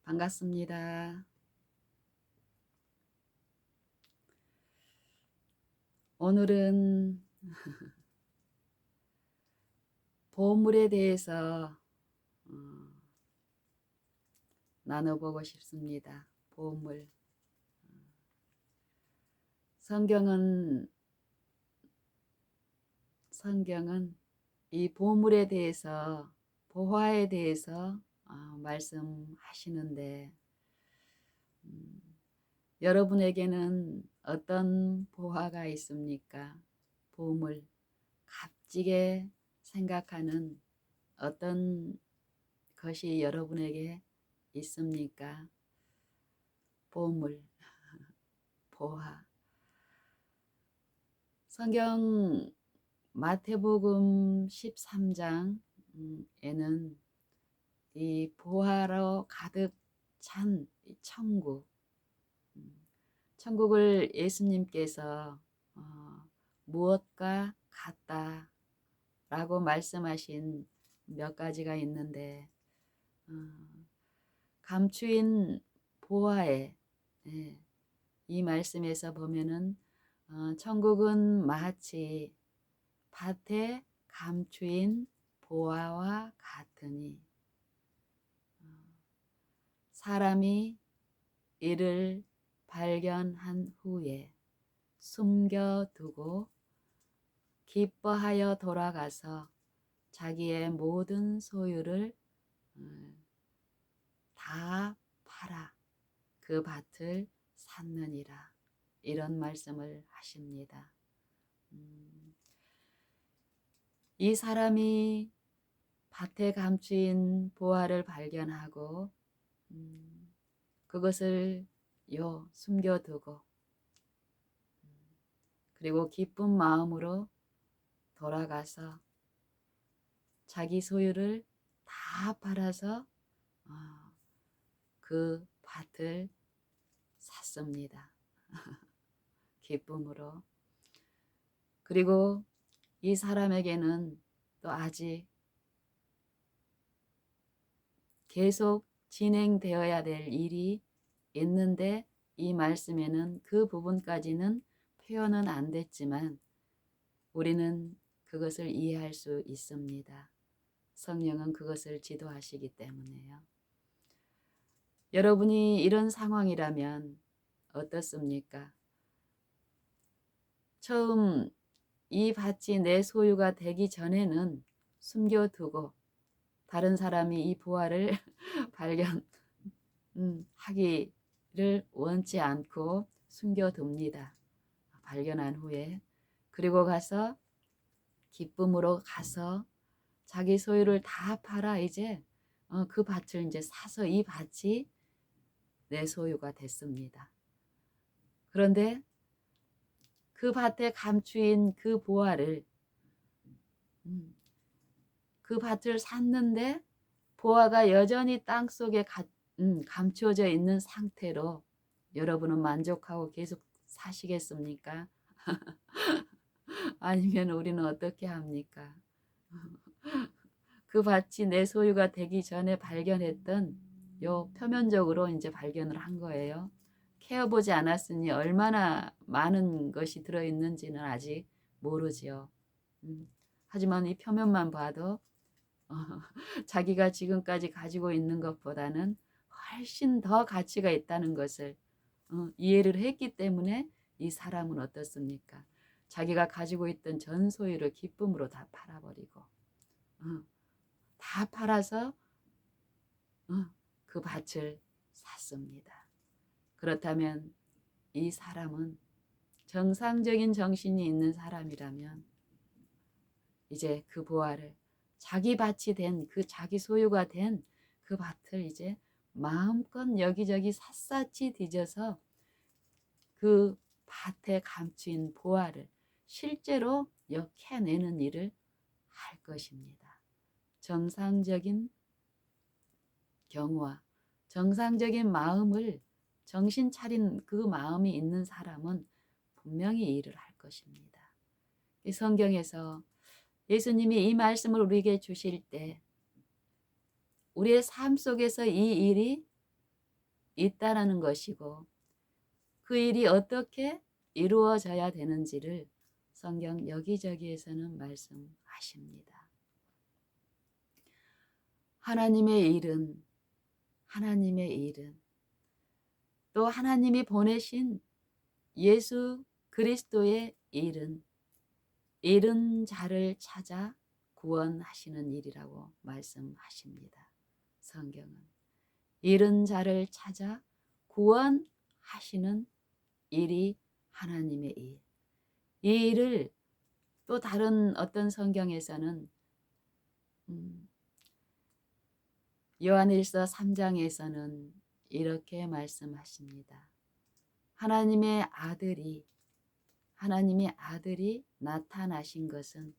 반갑습니다. 오늘은 보물에 대해서 어, 나눠보고 싶습니다. 보물. 성경은 이 보물에 대해서, 보화에 대해서 말씀하시는데, 음, 여러분에게는 어떤 보화가 있습니까? 보물, 값지게 생각하는 어떤 것이 여러분에게 있습니까? 보물, 보화. 성경 마태복음 13장에는 이 보화로 가득 찬 천국, 천국을 예수님께서 무엇과 같다라고 말씀하신 몇 가지가 있는데, 어, 감추인 보화에, 예, 이 말씀에서 보면은 천국은 마치 밭에 감추인 보화와 같으니 사람이 이를 발견한 후에 숨겨두고 기뻐하여 돌아가서 자기의 모든 소유를 다 팔아 그 밭을 샀느니라. 이런 말씀을 하십니다. 이 사람이 밭에 감추인 보화를 발견하고 그것을 숨겨두고 그리고 기쁜 마음으로 돌아가서 자기 소유를 다 팔아서 그 밭을 샀습니다. 기쁨으로. 그리고 이 사람에게는 또 아직 계속 진행되어야 될 일이 있는데 이 말씀에는 그 부분까지는 표현은 안 됐지만 우리는 그것을 이해할 수 있습니다. 성령은 그것을 지도하시기 때문에요. 여러분이 이런 상황이라면 어떻습니까? 처음 이 밭이 내 소유가 되기 전에는 숨겨두고 다른 사람이 이 보화를 발견하기를 원치 않고 숨겨둡니다. 발견한 후에. 그리고 가서 기쁨으로 가서 자기 소유를 다 팔아 이제 그 밭을 이제 사서 이 밭이 내 소유가 됐습니다. 그런데 그 밭에 감추인 그 보화를 그 밭을 샀는데 보화가 여전히 땅속에 감추어져 있는 상태로 여러분은 만족하고 계속 사시겠습니까? 아니면 우리는 어떻게 합니까? 그 밭이 내 소유가 되기 전에 발견했던 표면적으로 이제 발견을 한 거예요. 캐어보지 않았으니 얼마나 많은 것이 들어있는지는 아직 모르지요. 하지만 이 표면만 봐도 자기가 지금까지 가지고 있는 것보다는 훨씬 더 가치가 있다는 것을 이해를 했기 때문에 이 사람은 어떻습니까? 자기가 가지고 있던 전 소유를 기쁨으로 다 팔아버리고 다 팔아서 그 밭을 샀습니다. 그렇다면 이 사람은 정상적인 정신이 있는 사람이라면 이제 그 보화를 자기 밭이 된 그 자기 소유가 된 그 밭을 이제 마음껏 여기저기 샅샅이 뒤져서 그 밭에 감추인 보화를 실제로 캐내는 일을 할 것입니다. 정상적인 경우와 정상적인 마음을 정신 차린 그 마음이 있는 사람은 분명히 이 일을 할 것입니다. 성경에서 예수님이 이 말씀을 우리에게 주실 때 우리의 삶 속에서 이 일이 있다라는 것이고 그 일이 어떻게 이루어져야 되는지를 성경 여기저기에서는 말씀하십니다. 하나님의 일은 또 하나님이 보내신 예수 그리스도의 일은 잃은 자를 찾아 구원하시는 일이라고 말씀하십니다. 성경은 잃은 자를 찾아 구원하시는 일이 하나님의 일. 이 일을 또 다른 어떤 성경에서는 요한일서 3장에서는 이렇게 말씀하십니다. 하나님의 아들이 나타나신 것은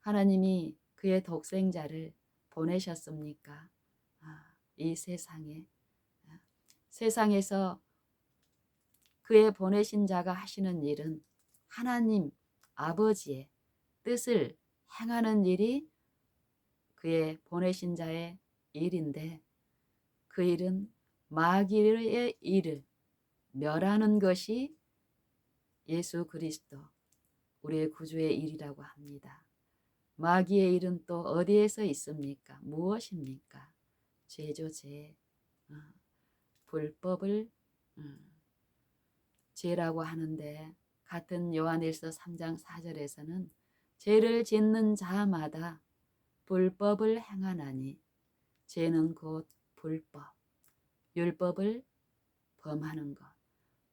하나님이 그의 독생자를 보내셨습니까? 이 세상에서 그의 보내신 자가 하시는 일은 하나님 아버지의 뜻을 행하는 일이 그의 보내신 자의 일인데 그 일은 마귀의 일을 멸하는 것이 예수 그리스도 우리의 구주의 일이라고 합니다. 마귀의 일은 또 어디에서 있습니까? 무엇입니까? 죄, 불법을 죄라고 하는데 같은 요한일서 3장 4절에서는 죄를 짓는 자마다 불법을 행하나니 죄는 곧 불법, 율법을 범하는 것,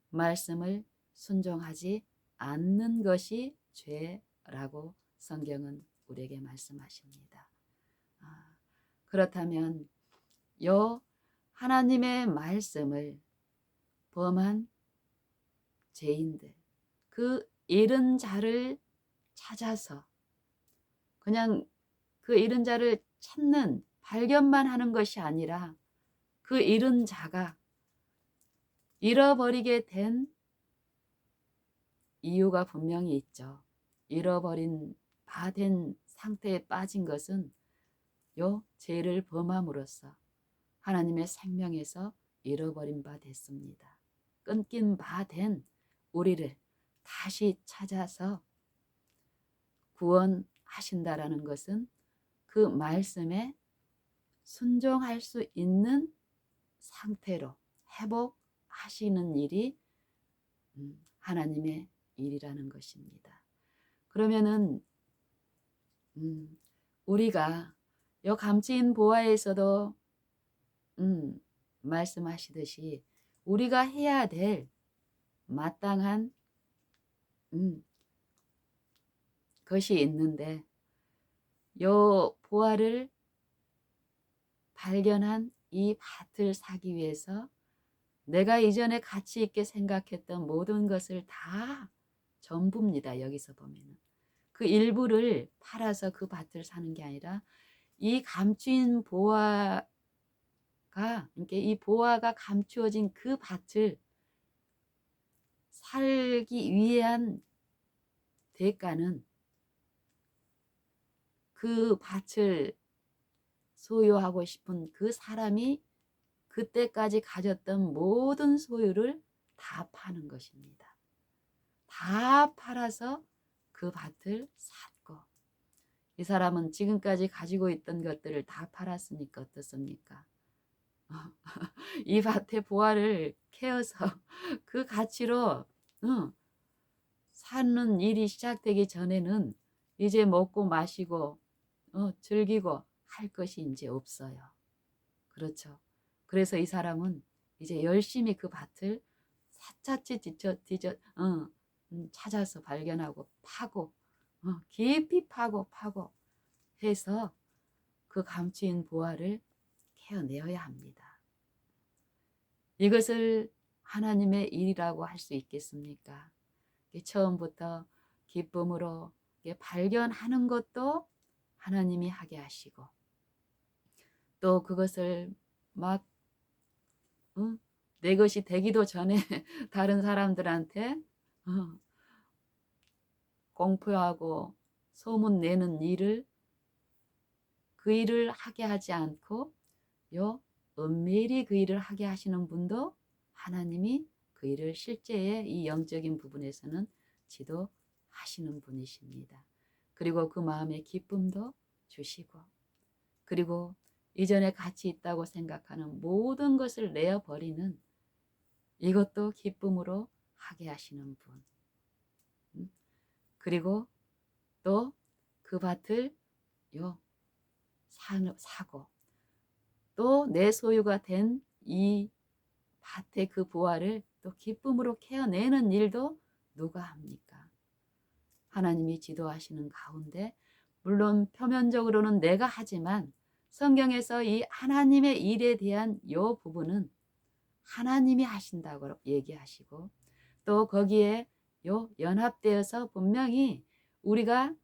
말씀을 순종하지 않는 것이 죄라고 성경은 우리에게 말씀하십니다. 그렇다면 요 하나님의 말씀을 범한 죄인들, 그 잃은 자를 찾아서 그냥 그 잃은 자를 찾는 발견만 하는 것이 아니라 그 잃은 자가 잃어버리게 된 이유가 분명히 있죠. 잃어버린 바 된 상태에 빠진 것은 요 죄를 범함으로써 하나님의 생명에서 잃어버린 바 됐습니다. 끊긴 바 된 우리를 다시 찾아서 구원하신다라는 것은 그 말씀에 순종할 수 있는 상태로 회복하시는 일이 하나님의 일이라는 것입니다. 그러면은 우리가 요 감추인 보화에서도 말씀하시듯이 우리가 해야 될 마땅한 것이 있는데 요 보화를 발견한 이 밭을 사기 위해서 내가 이전에 가치 있게 생각했던 모든 것을 다 전부입니다. 여기서 보면은 그 일부를 팔아서 그 밭을 사는 게 아니라 이 감추인 보화가 그러니까 이 보화가 감추어진 그 밭을 살기 위한 대가는 그 밭을 소유하고 싶은 그 사람이 그때까지 가졌던 모든 소유를 다 파는 것입니다. 다 팔아서 그 밭을 샀고 이 사람은 지금까지 가지고 있던 것들을 다 팔았으니까 어떻습니까? 이 밭의 보화를 캐어서 그 가치로 사는 일이 시작되기 전에는 이제 먹고 마시고 즐기고 할 것이 이제 없어요. 그렇죠. 그래서 이 사람은 이제 열심히 그 밭을 사차치 찾아서 발견하고 파고 깊이 파고 해서 그 감추인 보화를 캐어내어야 합니다. 이것을 하나님의 일이라고 할 수 있겠습니까? 처음부터 기쁨으로 발견하는 것도 하나님이 하게 하시고 또 그것을 막 내 것이 되기도 전에 다른 사람들한테 공표하고 소문내는 일을 그 일을 하게 하지 않고 요 은밀히 그 일을 하게 하시는 분도 하나님이 그 일을 실제의 이 영적인 부분에서는 지도하시는 분이십니다. 그리고 그 마음의 기쁨도 주시고, 그리고 이전에 가치 있다고 생각하는 모든 것을 내어버리는 이것도 기쁨으로 하게 하시는 분. 그리고 또 그 밭을 사고, 또 내 소유가 된 이 밭의 그 부활을 또 기쁨으로 캐어내는 일도 누가 합니까? 하나님이 지도하시는 가운데, 물론 표면적으로는 내가 하지만 성경에서 이 하나님의 일에 대한 요 부분은 하나님이 하신다고 얘기하시고, 또 거기에 연합되어서 분명히 우리가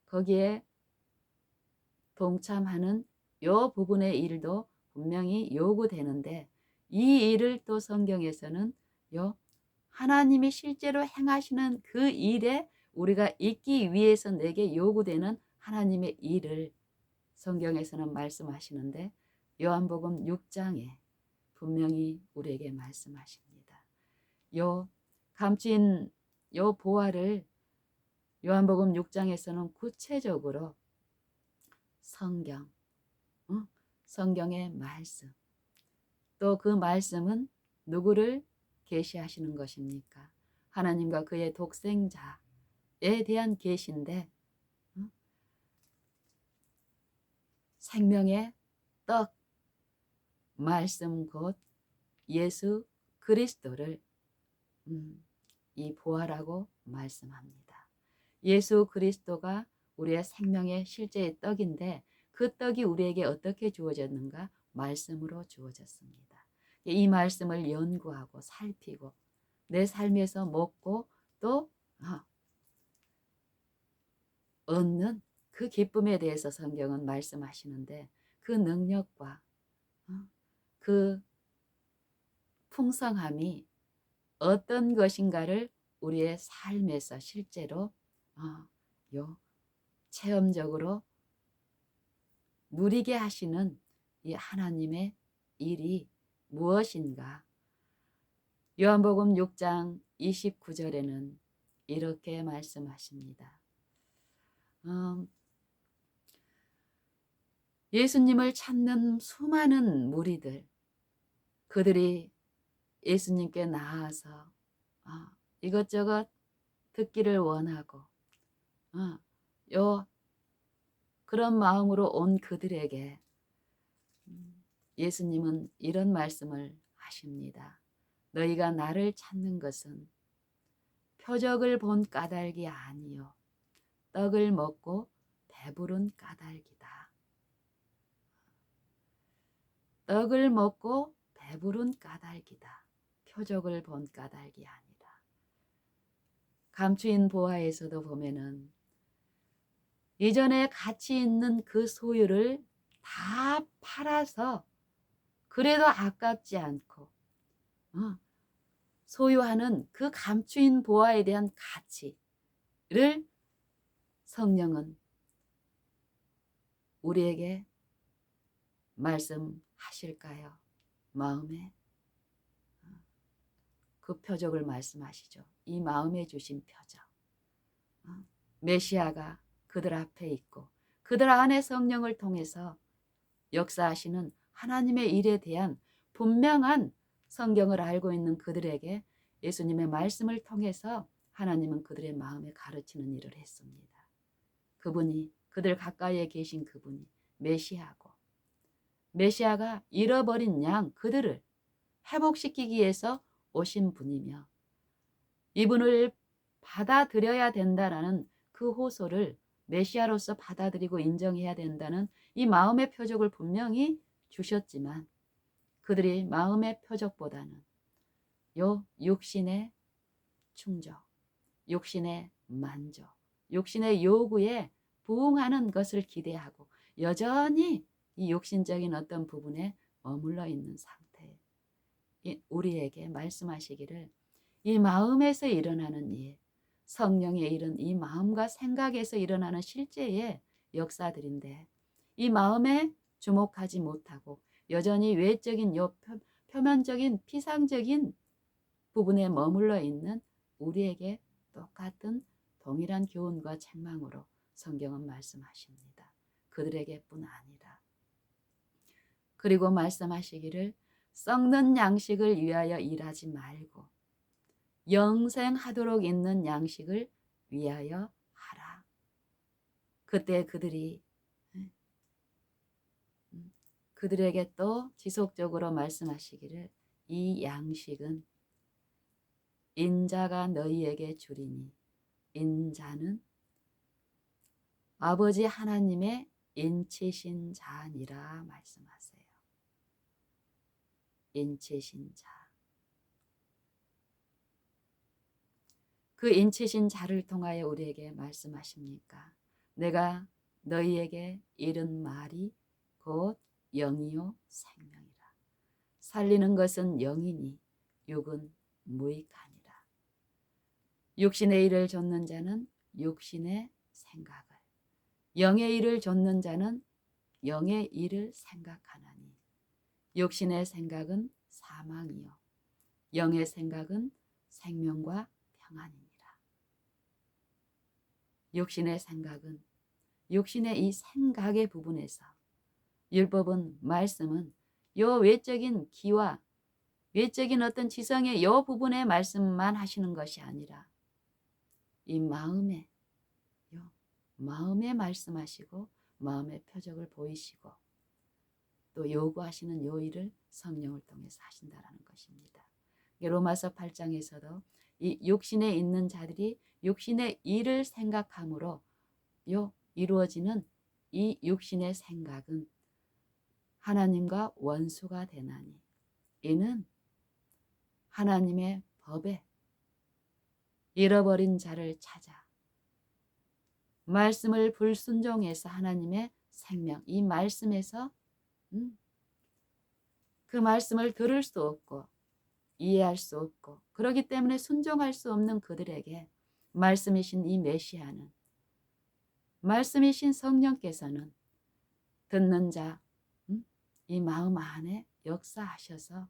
거기에 동참하는 요 부분의 일도 분명히 요구되는데, 이 일을 또 성경에서는 하나님이 실제로 행하시는 그 일에 우리가 있기 위해서 내게 요구되는 하나님의 일을 성경에서는 말씀하시는데, 요한복음 6장에 분명히 우리에게 말씀하십니다. 감추인 보화를 요한복음 6장에서는 구체적으로 성경의 말씀, 또 그 말씀은 누구를 계시하시는 것입니까? 하나님과 그의 독생자에 대한 계시인데, 생명의 떡, 말씀 곧 예수 그리스도를 이 보아라고 말씀합니다. 예수 그리스도가 우리의 생명의 실제의 떡인데, 그 떡이 우리에게 어떻게 주어졌는가? 말씀으로 주어졌습니다. 이 말씀을 연구하고 살피고 내 삶에서 먹고 또 얻는 그 기쁨에 대해서 성경은 말씀하시는데, 그 능력과 그 풍성함이 어떤 것인가를 우리의 삶에서 실제로 체험적으로 누리게 하시는 이 하나님의 일이 무엇인가? 요한복음 6장 29절에는 이렇게 말씀하십니다. 예수님을 찾는 수많은 무리들, 그들이 예수님께 나아서 이것저것 듣기를 원하고 그런 마음으로 온 그들에게 예수님은 이런 말씀을 하십니다. 너희가 나를 찾는 것은 표적을 본 까닭이 아니요 떡을 먹고 배부른 까닭이다. 떡을 먹고 배부른 까닭이다. 표적을 본 까닭이 아니다. 감추인 보화에서도 보면은 이전에 가치 있는 그 소유를 다 팔아서 그래도 아깝지 않고 소유하는 그 감추인 보화에 대한 가치를 성령은 우리에게 말씀하실까요? 마음에 그 표적을 말씀하시죠. 이 마음에 주신 표적. 메시아가 그들 앞에 있고 그들 안에 성령을 통해서 역사하시는 하나님의 일에 대한 분명한 성경을 알고 있는 그들에게 예수님의 말씀을 통해서 하나님은 그들의 마음에 가르치는 일을 했습니다. 그분이, 그들 가까이에 계신 그분이 메시아고, 메시아가 잃어버린 양 그들을 회복시키기 위해서 오신 분이며, 이분을 받아들여야 된다라는 그 호소를 메시아로서 받아들이고 인정해야 된다는 이 마음의 표적을 분명히 주셨지만, 그들이 마음의 표적보다는 육신의 충족, 육신의 만족, 육신의 요구에 부응하는 것을 기대하고 여전히 이 육신적인 어떤 부분에 머물러 있는 상태. 우리에게 말씀하시기를 이 마음에서 일어나는 일, 성령의 일은 이 마음과 생각에서 일어나는 실제의 역사들인데, 이 마음에 주목하지 못하고 여전히 외적인 요 표면적인 피상적인 부분에 머물러 있는 우리에게 똑같은 동일한 교훈과 책망으로 성경은 말씀하십니다. 그들에게뿐 아니라. 그리고 말씀하시기를 썩는 양식을 위하여 일하지 말고 영생하도록 있는 양식을 위하여 하라. 그때 그들에게 또 지속적으로 말씀하시기를 이 양식은 인자가 너희에게 주리니 인자는 아버지 하나님의 인치신 자니라 말씀하세요. 인치신 자. 그 인치신 자를 통하여 우리에게 말씀하십니까? 내가 너희에게 이른 말이 곧 영이요 생명이라. 살리는 것은 영이니 육은 무익하니라. 육신의 일을 좇는 자는 육신의 생각을, 영의 일을 좇는 자는 영의 일을 생각하나니 육신의 생각은 사망이요 영의 생각은 생명과 평안이니라. 육신의 생각은 육신의 이 생각의 부분에서 율법은 말씀은 요 외적인 기와 외적인 어떤 지성의 요 부분의 말씀만 하시는 것이 아니라 이 마음에 말씀하시고 마음의 표적을 보이시고 또 요구하시는 요 일을 성령을 통해서 하신다라는 것입니다. 로마서 8장에서도 이 육신에 있는 자들이 육신의 일을 생각함으로 이루어지는 이 육신의 생각은 하나님과 원수가 되나니 이는 하나님의 법에 잃어버린 자를 찾아 말씀을 불순종해서 하나님의 생명, 이 말씀에서 그 말씀을 들을 수 없고 이해할 수 없고 그렇기 때문에 순종할 수 없는 그들에게 말씀이신 이 메시아는 말씀이신 성령께서는 듣는 자, 이 마음 안에 역사하셔서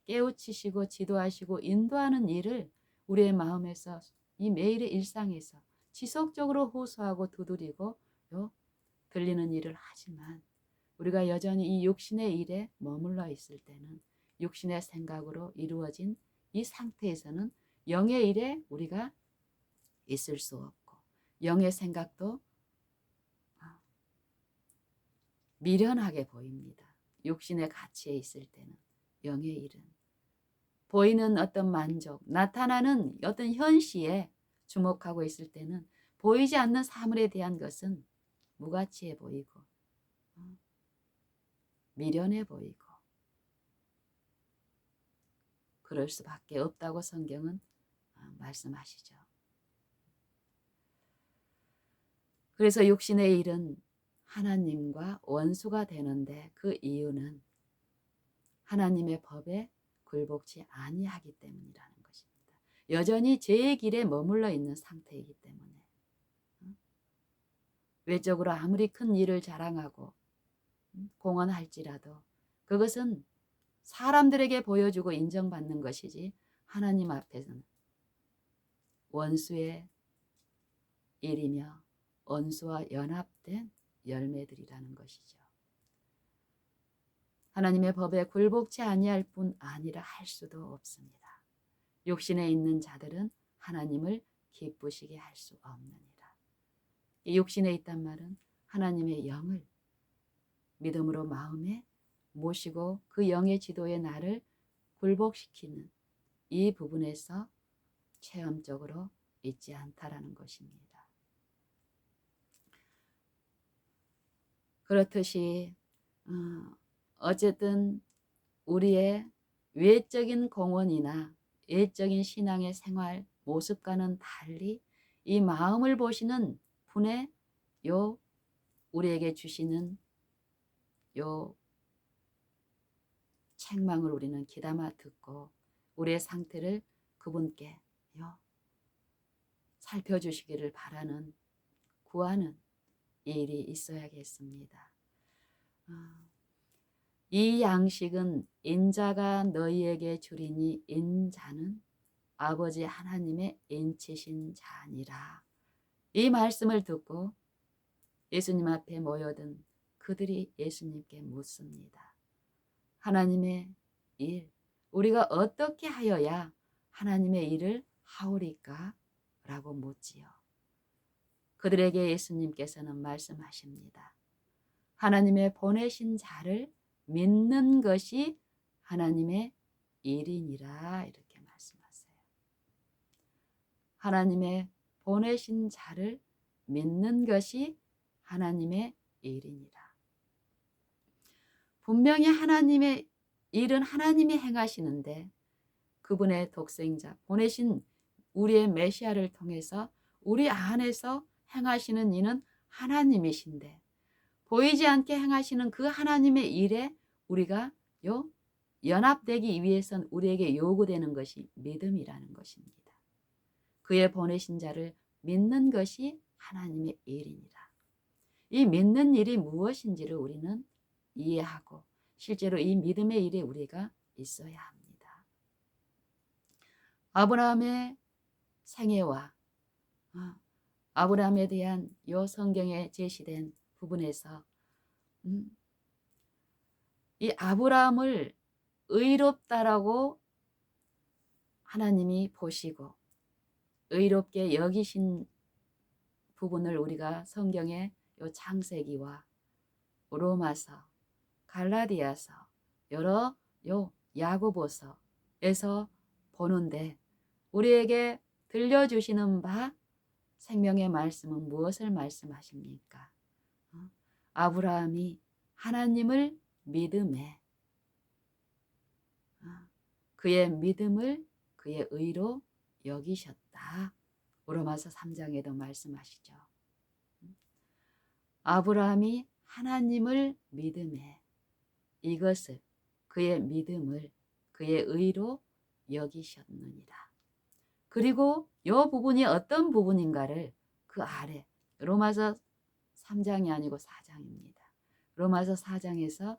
깨우치시고 지도하시고 인도하는 일을 우리의 마음에서 이 매일의 일상에서 지속적으로 호소하고 두드리고 들리는 일을 하지만 우리가 여전히 이 육신의 일에 머물러 있을 때는 육신의 생각으로 이루어진 이 상태에서는 영의 일에 우리가 있을 수 없고 영의 생각도 미련하게 보입니다. 육신의 가치에 있을 때는 영의 일은 보이는 어떤 만족, 나타나는 어떤 현시에 주목하고 있을 때는 보이지 않는 사물에 대한 것은 무가치해 보이고 미련해 보이고 그럴 수밖에 없다고 성경은 말씀하시죠. 그래서 육신의 일은 하나님과 원수가 되는데 그 이유는 하나님의 법에 굴복치 아니하기 때문이라는 것입니다. 여전히 죄의 길에 머물러 있는 상태이기 때문에 외적으로 아무리 큰 일을 자랑하고 공헌할지라도 그것은 사람들에게 보여주고 인정받는 것이지 하나님 앞에서는 원수의 일이며 원수와 연합된 열매들이라는 것이죠. 하나님의 법에 굴복치 아니할 뿐 아니라 할 수도 없습니다. 육신에 있는 자들은 하나님을 기쁘시게 할 수 없느니라. 이 육신에 있단 말은 하나님의 영을 믿음으로 마음에 모시고 그 영의 지도에 나를 굴복시키는 이 부분에서 체험적으로 있지 않다라는 것입니다. 그렇듯이 어쨌든 우리의 외적인 공헌이나 외적인 신앙의 생활 모습과는 달리 이 마음을 보시는 분의 우리에게 주시는 책망을 우리는 귀담아 듣고 우리의 상태를 그분께 살펴주시기를 바라는 구하는 일이 있어야겠습니다. 이 양식은 인자가 너희에게 주리니 인자는 아버지 하나님의 인치신 자니라. 이 말씀을 듣고 예수님 앞에 모여든 그들이 예수님께 묻습니다. 하나님의 일, 우리가 어떻게 하여야 하나님의 일을 하오리까? 라고 묻지요. 그들에게 예수님께서는 말씀하십니다. 하나님의 보내신 자를 믿는 것이 하나님의 일이니라 이렇게 말씀하세요. 하나님의 보내신 자를 믿는 것이 하나님의 일이니라. 분명히 하나님의 일은 하나님이 행하시는데 그분의 독생자 보내신 우리의 메시아를 통해서 우리 안에서 행하시는 이는 하나님이신데 보이지 않게 행하시는 그 하나님의 일에 우리가 연합되기 위해선 우리에게 요구되는 것이 믿음이라는 것입니다. 그의 보내신 자를 믿는 것이 하나님의 일이니라. 이 믿는 일이 무엇인지를 우리는 이해하고 실제로 이 믿음의 일에 우리가 있어야 합니다. 아브라함의 생애와 아브라함에 대한 요 성경에 제시된 부분에서 이 아브라함을 의롭다라고 하나님이 보시고 의롭게 여기신 부분을 우리가 성경의 요 창세기와 로마서, 갈라디아서, 여러 요 야고보서에서 보는데 우리에게 들려주시는 바 생명의 말씀은 무엇을 말씀하십니까? 아브라함이 하나님을 믿음에 그의 믿음을 그의 의로 여기셨다. 로마서 3장에도 말씀하시죠. 아브라함이 하나님을 믿음에 이것을 그의 믿음을 그의 의로 여기셨느니라. 그리고 이 부분이 어떤 부분인가를 그 아래 로마서 3장이 아니고 4장입니다. 로마서 4장에서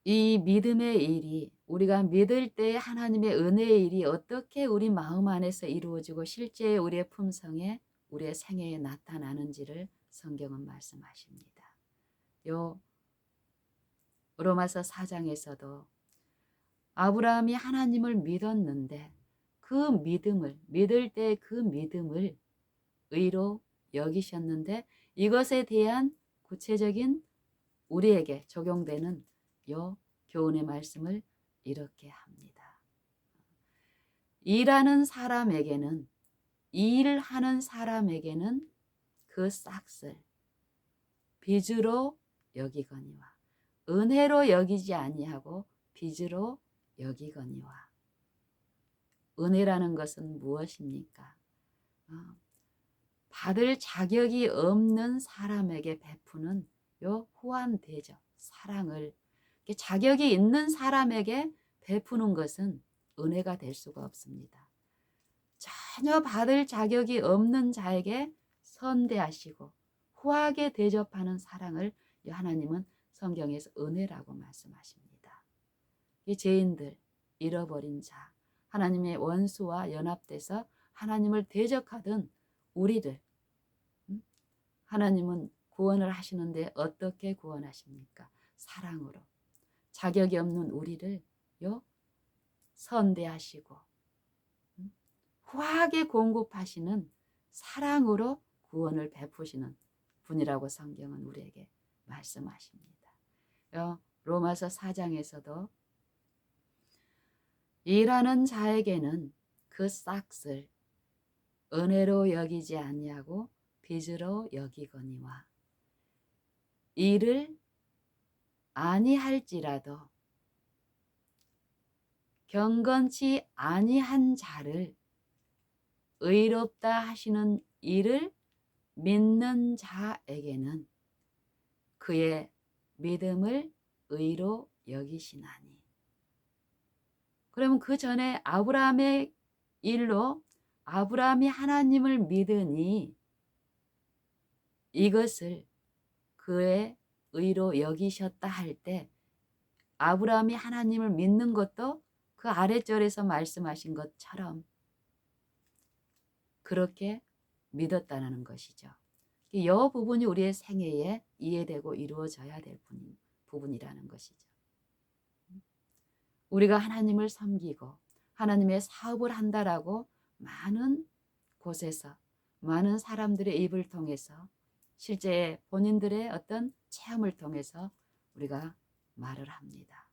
이 믿음의 일이 우리가 믿을 때 하나님의 은혜의 일이 어떻게 우리 마음 안에서 이루어지고 실제 우리의 품성에 우리의 생애에 나타나는지를 성경은 말씀하십니다. 요 로마서 4장에서도 아브라함이 하나님을 믿었는데 그 믿음을 믿을 때 그 믿음을 의로 여기셨는데 이것에 대한 구체적인 우리에게 적용되는 요 교훈의 말씀을 이렇게 합니다. 일하는 사람에게는 일하는 사람에게는 그 싹을 빚으로 여기거니와 은혜로 여기지 아니하고 빚으로 여기거니와. 은혜라는 것은 무엇입니까? 받을 자격이 없는 사람에게 베푸는 요 후한대접, 사랑을 자격이 있는 사람에게 베푸는 것은 은혜가 될 수가 없습니다. 전혀 받을 자격이 없는 자에게 선대하시고 후하게 대접하는 사랑을 하나님은 성경에서 은혜라고 말씀하십니다. 이 죄인들, 잃어버린 자, 하나님의 원수와 연합돼서 하나님을 대적하던 우리를 하나님은 구원을 하시는데 어떻게 구원하십니까? 사랑으로. 자격이 없는 우리를 선대하시고 후하게 공급하시는 사랑으로 구원을 베푸시는 분이라고 성경은 우리에게 말씀하십니다. 로마서 4장에서도 일하는 자에게는 그 싹을 은혜로 여기지 아니하고 빚으로 여기거니와 일을 아니할지라도 경건치 아니한 자를 의롭다 하시는 이를 믿는 자에게는 그의 믿음을 의로 여기시나니. 그러면 그 전에 아브라함의 일로 아브라함이 하나님을 믿으니 이것을 그의 의로 여기셨다 할 때 아브라함이 하나님을 믿는 것도 그 아랫절에서 말씀하신 것처럼 그렇게 믿었다는 것이죠. 이 부분이 우리의 생애에 이해되고 이루어져야 될 부분이라는 것이죠. 우리가 하나님을 섬기고 하나님의 사업을 한다라고 많은 곳에서 많은 사람들의 입을 통해서 실제 본인들의 어떤 체험을 통해서 우리가 말을 합니다.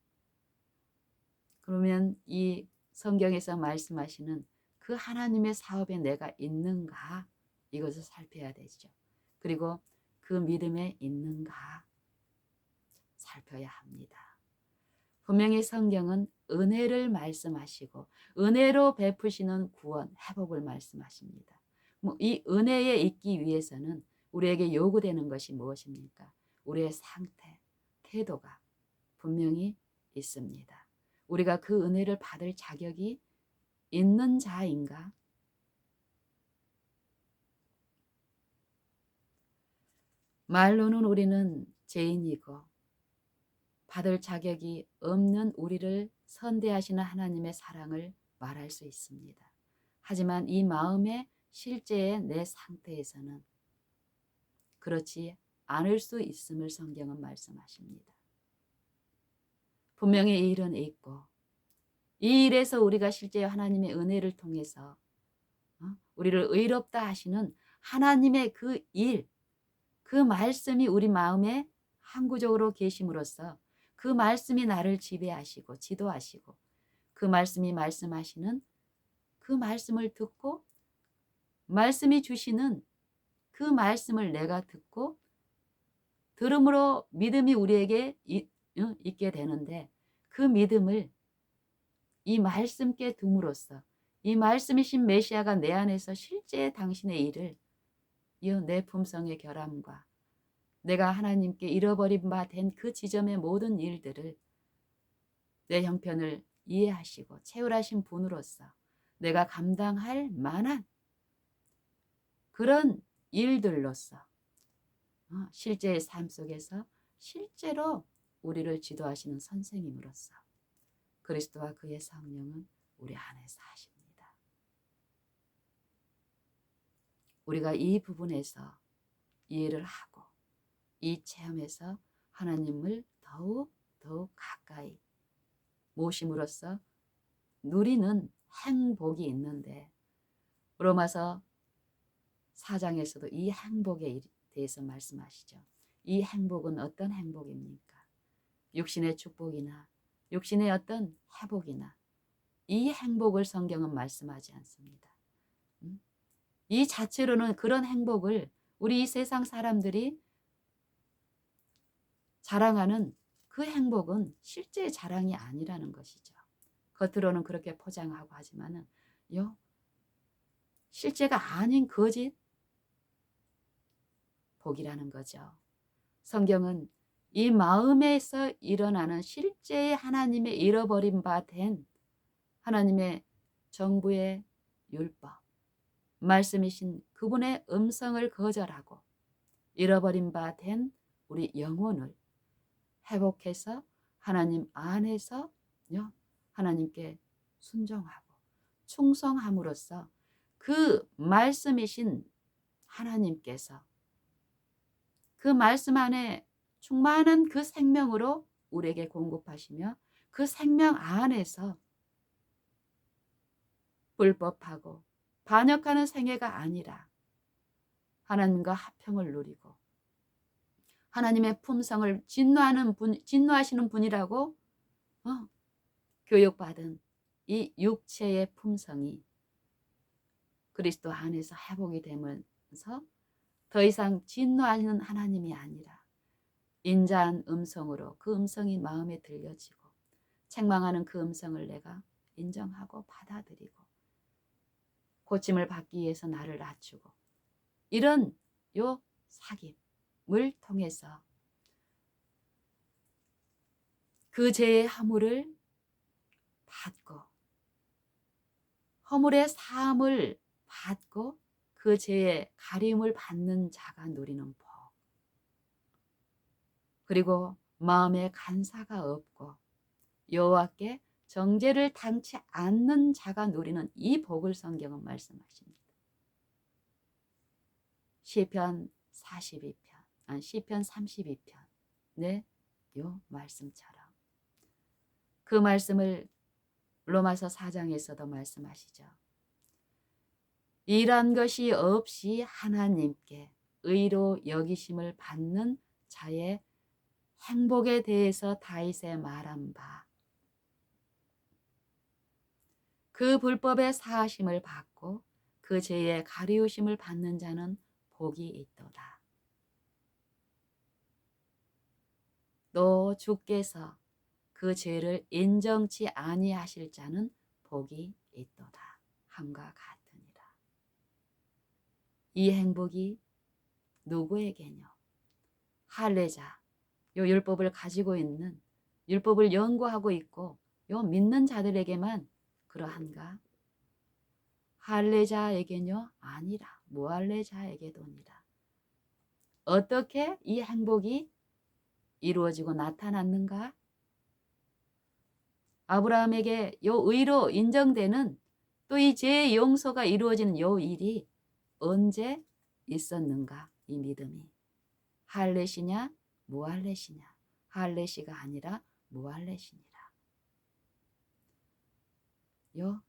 그러면 이 성경에서 말씀하시는 그 하나님의 사업에 내가 있는가 이것을 살펴야 되죠. 그리고 그 믿음에 있는가 살펴야 합니다. 분명히 성경은 은혜를 말씀하시고 은혜로 베푸시는 구원, 회복을 말씀하십니다. 이 은혜에 있기 위해서는 우리에게 요구되는 것이 무엇입니까? 우리의 상태, 태도가 분명히 있습니다. 우리가 그 은혜를 받을 자격이 있는 자인가? 말로는 우리는 죄인이고 받을 자격이 없는 우리를 선대하시는 하나님의 사랑을 말할 수 있습니다. 하지만 이 마음의 실제의 내 상태에서는 그렇지 않을 수 있음을 성경은 말씀하십니다. 분명히 이 일은 있고 이 일에서 우리가 실제 하나님의 은혜를 통해서 우리를 의롭다 하시는 하나님의 그 일, 그 말씀이 우리 마음에 항구적으로 계심으로써 그 말씀이 나를 지배하시고 지도하시고 그 말씀이 말씀하시는 그 말씀을 듣고 말씀이 주시는 그 말씀을 내가 듣고 들음으로 믿음이 우리에게 있게 되는데 그 믿음을 이 말씀께 둠으로써 이 말씀이신 메시아가 내 안에서 실제 당신의 일을 내 품성의 결함과 내가 하나님께 잃어버린 바 된 그 지점의 모든 일들을 내 형편을 이해하시고 채울하신 분으로서 내가 감당할 만한 그런 일들로서 실제의 삶 속에서 실제로 우리를 지도하시는 선생님으로서 그리스도와 그의 성령은 우리 안에 사십니다. 우리가 이 부분에서 이해를 하고 이 체험에서 하나님을 더욱 가까이 모심으로써 누리는 행복이 있는데 로마서 4장에서도 이 행복에 대해서 말씀하시죠. 이 행복은 어떤 행복입니까? 육신의 축복이나 육신의 어떤 회복이나 이 행복을 성경은 말씀하지 않습니다. 이 자체로는 그런 행복을 우리 이 세상 사람들이 자랑하는 그 행복은 실제 자랑이 아니라는 것이죠. 겉으로는 그렇게 포장하고 하지만은 실제가 아닌 거짓 복이라는 거죠. 성경은 이 마음에서 일어나는 실제의 하나님의 잃어버린 바 된 하나님의 정부의 율법, 말씀이신 그분의 음성을 거절하고 잃어버린 바 된 우리 영혼을 회복해서 하나님 안에서 하나님께 순종하고 충성함으로써 그 말씀이신 하나님께서 그 말씀 안에 충만한 그 생명으로 우리에게 공급하시며 그 생명 안에서 불법하고 반역하는 생애가 아니라 하나님과 화평을 누리고 하나님의 품성을 진노하시는 분이라고 교육받은 이 육체의 품성이 그리스도 안에서 회복이 되면서 더 이상 진노하는 하나님이 아니라 인자한 음성으로 그 음성이 마음에 들려지고 책망하는 그 음성을 내가 인정하고 받아들이고 고침을 받기 위해서 나를 낮추고 이런 사귐을 통해서 그 죄의 허물을 받고 허물의 사함을 받고 그 죄의 가림을 받는 자가 누리는 복. 그리고 마음에 간사가 없고 여호와께 정죄를 당치 않는 자가 누리는 이 복을 성경은 말씀하십니다. 시편 42편, 시편 32편. 네, 요 말씀처럼. 그 말씀을 로마서 4장에서도 말씀하시죠. 이런 것이 없이 하나님께 의로 여기심을 받는 자의 행복에 대해서 다윗의 말한 바, 그 불법의 사하심을 받고 그 죄의 가리우심을 받는 자는 복이 있도다. 또 주께서 그 죄를 인정치 아니하실 자는 복이 있도다 함과 같으니라. 이 행복이 누구에게뇨? 할례자, 요 율법을 가지고 있는, 율법을 연구하고 있고 요 믿는 자들에게만 그러한가? 할례자에게뇨? 아니라 무할례자에게도니라. 어떻게 이 행복이 이루어지고 나타났는가? 아브라함에게 요 의로 인정되는 또 이 죄의 용서가 이루어지는 요 일이 언제 있었는가? 이 믿음이 할례시냐 무할례시냐? 할례시가 아니라 무할례시니라. 요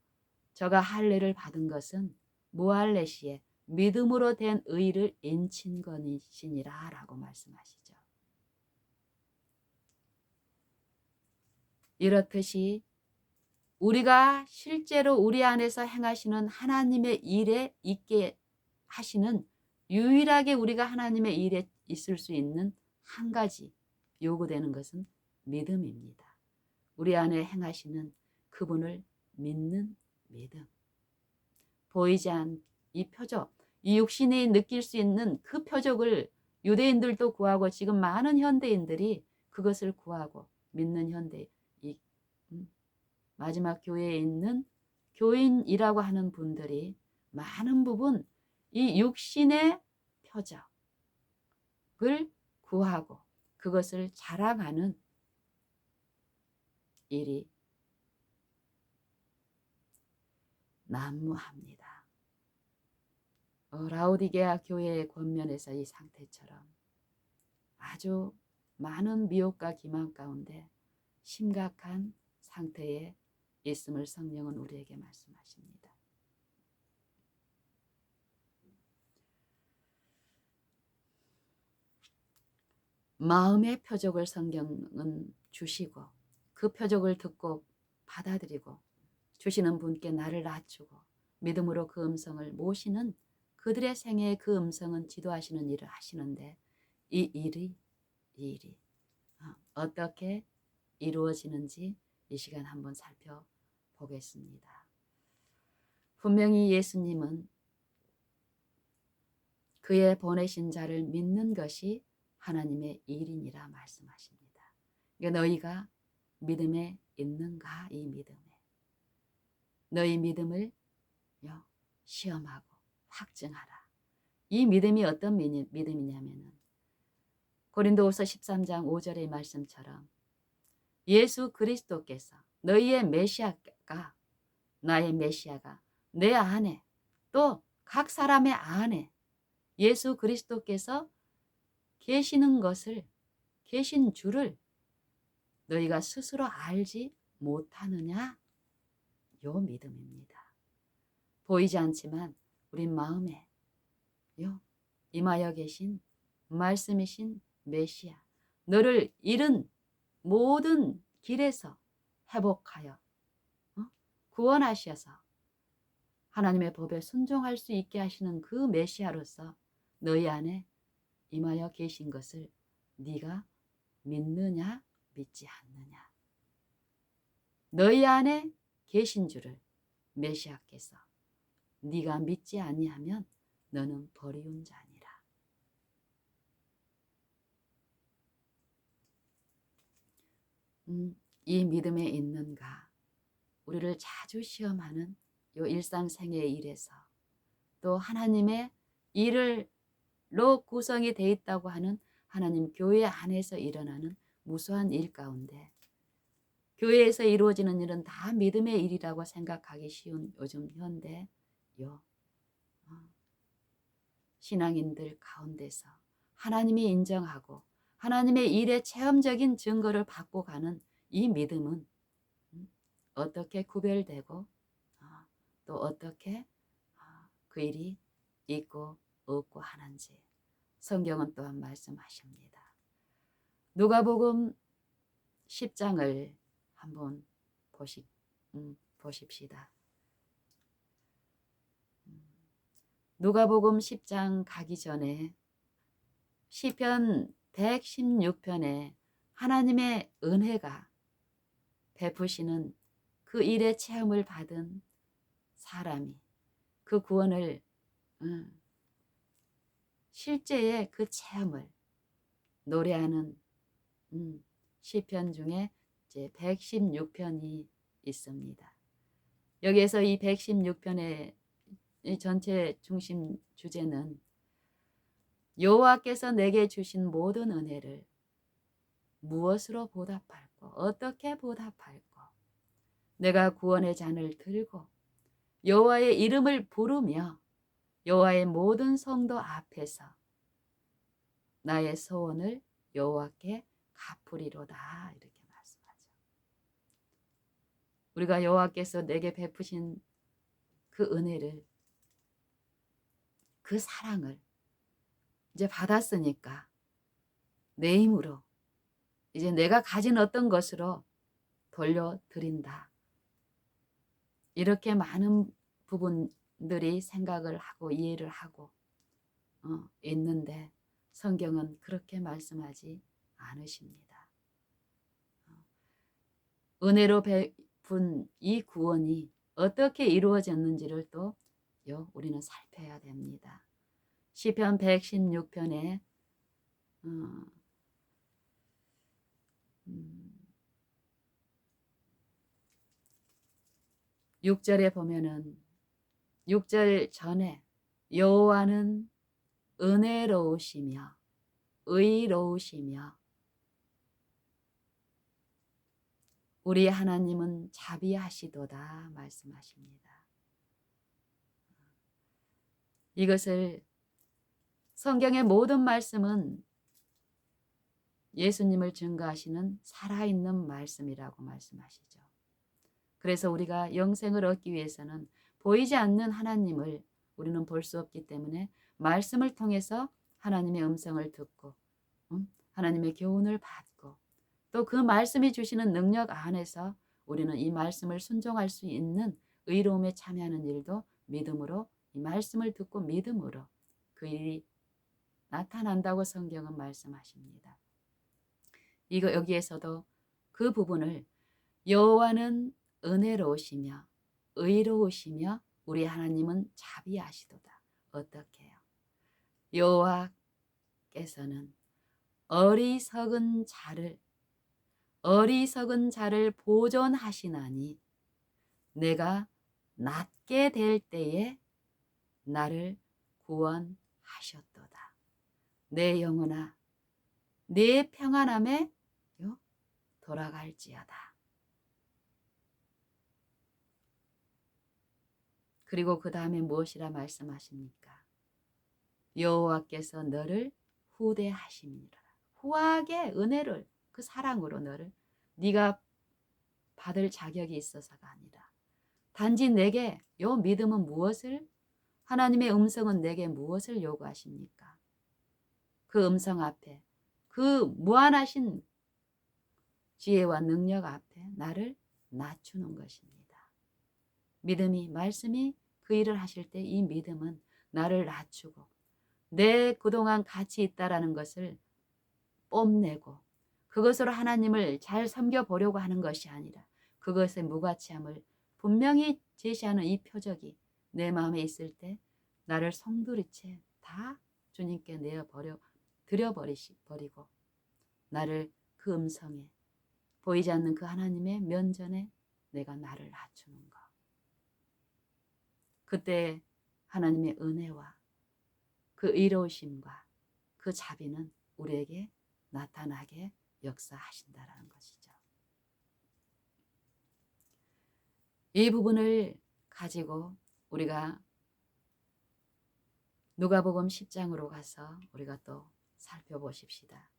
저가 할례를 받은 것은 무할례시에 믿음으로 된 의를 인친 것이니라 라고 말씀하시죠. 이렇듯이 우리가 실제로 우리 안에서 행하시는 하나님의 일에 있게 하시는, 유일하게 우리가 하나님의 일에 있을 수 있는 한 가지 요구되는 것은 믿음입니다. 우리 안에 행하시는 그분을 믿는 믿음. 보이지 않는 이 표적, 이 육신이 느낄 수 있는 그 표적을 유대인들도 구하고 지금 많은 현대인들이 그것을 구하고 믿는 현대, 이 마지막 교회에 있는 교인이라고 하는 분들이 많은 부분 이 육신의 표적을 구하고 그것을 자랑하는 일이 난무합니다. 라오디게아 교회의 권면에서 이 상태처럼 아주 많은 미혹과 기만 가운데 심각한 상태에 있음을 성령은 우리에게 말씀하십니다. 마음의 표적을 성경은 주시고 그 표적을 듣고 받아들이고 주시는 분께 나를 낮추고 믿음으로 그 음성을 모시는 그들의 생애에 그 음성은 지도하시는 일을 하시는데 이 일이 어떻게 이루어지는지 이 시간 한번 살펴보겠습니다. 분명히 예수님은 그의 보내신 자를 믿는 것이 하나님의 일이니라 말씀하십니다. 그러니까 너희가 믿음에 있는가? 이 믿음에. 너희 믿음을 시험하고 확증하라. 이 믿음이 어떤 믿음이냐면은 고린도후서 13장 5절의 말씀처럼 예수 그리스도께서 너희의 메시아가, 나의 메시아가 내 안에, 또 각 사람의 안에 예수 그리스도께서 계시는 것을, 계신 줄을 너희가 스스로 알지 못하느냐? 요 믿음입니다. 보이지 않지만 우리 마음에 임하여 계신 말씀이신 메시아, 너를 잃은 모든 길에서 회복하여 구원하셔서 하나님의 법에 순종할 수 있게 하시는 그 메시아로서 너희 안에 임하여 계신 것을 네가 믿느냐 믿지 않느냐. 너희 안에 계신 줄을 메시아께서 네가 믿지 아니하면 너는 버리운 자니라. 이 믿음에 있는가? 우리를 자주 시험하는 요 일상생애의 일에서 또 하나님의 일을로 구성이 되어 있다고 하는 하나님 교회 안에서 일어나는 무수한 일 가운데 교회에서 이루어지는 일은 다 믿음의 일이라고 생각하기 쉬운 요즘 현대요. 신앙인들 가운데서 하나님이 인정하고 하나님의 일의 체험적인 증거를 받고 가는 이 믿음은 어떻게 구별되고 또 어떻게 그 일이 있고 없고 하는지 성경은 또한 말씀하십니다. 누가복음 10장을 한번 보십시다. 누가복음 10장 가기 전에 시편 116편에 하나님의 은혜가 베푸시는 그 일의 체험을 받은 사람이 그 구원을 실제의 그 체험을 노래하는 시편 중에 이제 116편이 있습니다. 여기에서 이 116편의 전체 중심 주제는 여호와께서 내게 주신 모든 은혜를 무엇으로 보답할꼬 어떻게 보답할꼬 내가 구원의 잔을 들고 여호와의 이름을 부르며 여호와의 모든 성도 앞에서 나의 소원을 여호와께 갚으리로다 이렇게 말씀하죠. 우리가 여호와께서 내게 베푸신 그 은혜를 그 사랑을 이제 받았으니까 내 힘으로 이제 내가 가진 어떤 것으로 돌려드린다. 이렇게 많은 부분들이 생각을 하고 이해를 하고 있는데 성경은 그렇게 말씀하지 않으십니다. 은혜로 베푼 이 구원이 어떻게 이루어졌는지를 또 우리는 살펴야 됩니다. 시편 116편에 6절에 보면은 6절 전에 여호와는 은혜로우시며 의로우시며 우리 하나님은 자비하시도다 말씀하십니다. 이것을 성경의 모든 말씀은 예수님을 증거하시는 살아있는 말씀이라고 말씀하시죠. 그래서 우리가 영생을 얻기 위해서는 보이지 않는 하나님을 우리는 볼 수 없기 때문에 말씀을 통해서 하나님의 음성을 듣고 하나님의 교훈을 받고 또 그 말씀이 주시는 능력 안에서 우리는 이 말씀을 순종할 수 있는 의로움에 참여하는 일도 믿음으로 이 말씀을 듣고 믿음으로 그 일이 나타난다고 성경은 말씀하십니다. 이거 여기에서도 그 부분을 여호와는 은혜로우시며 의로우시며 우리 하나님은 자비하시도다. 어떻게 해요? 여호와께서는 어리석은 자를 보존하시나니 내가 낮게 될 때에 나를 구원하셨도다. 내 영혼아 네 평안함에 돌아갈지어다. 그리고 그 다음에 무엇이라 말씀하십니까? 여호와께서 너를 후대하심이니라. 후하게 은혜를 그 사랑으로 너를 네가 받을 자격이 있어서가 아니라 단지 내게 요 믿음은 무엇을 하나님의 음성은 내게 무엇을 요구하십니까? 그 음성 앞에 그 무한하신 지혜와 능력 앞에 나를 낮추는 것입니다. 믿음이 말씀이 그 일을 하실 때 이 믿음은 나를 낮추고 내 그동안 가치 있다라는 것을 뽐내고 그것으로 하나님을 잘 섬겨보려고 하는 것이 아니라 그것의 무가치함을 분명히 제시하는 이 표적이 내 마음에 있을 때 나를 송두리째 다 주님께 드려버리고 나를 그 음성에 보이지 않는 그 하나님의 면전에 내가 나를 낮추는 것. 그때 하나님의 은혜와 그 의로우심과 그 자비는 우리에게 나타나게 역사하신다라는 것이죠. 이 부분을 가지고 우리가 누가복음 10장으로 가서 우리가 또 살펴보십시다.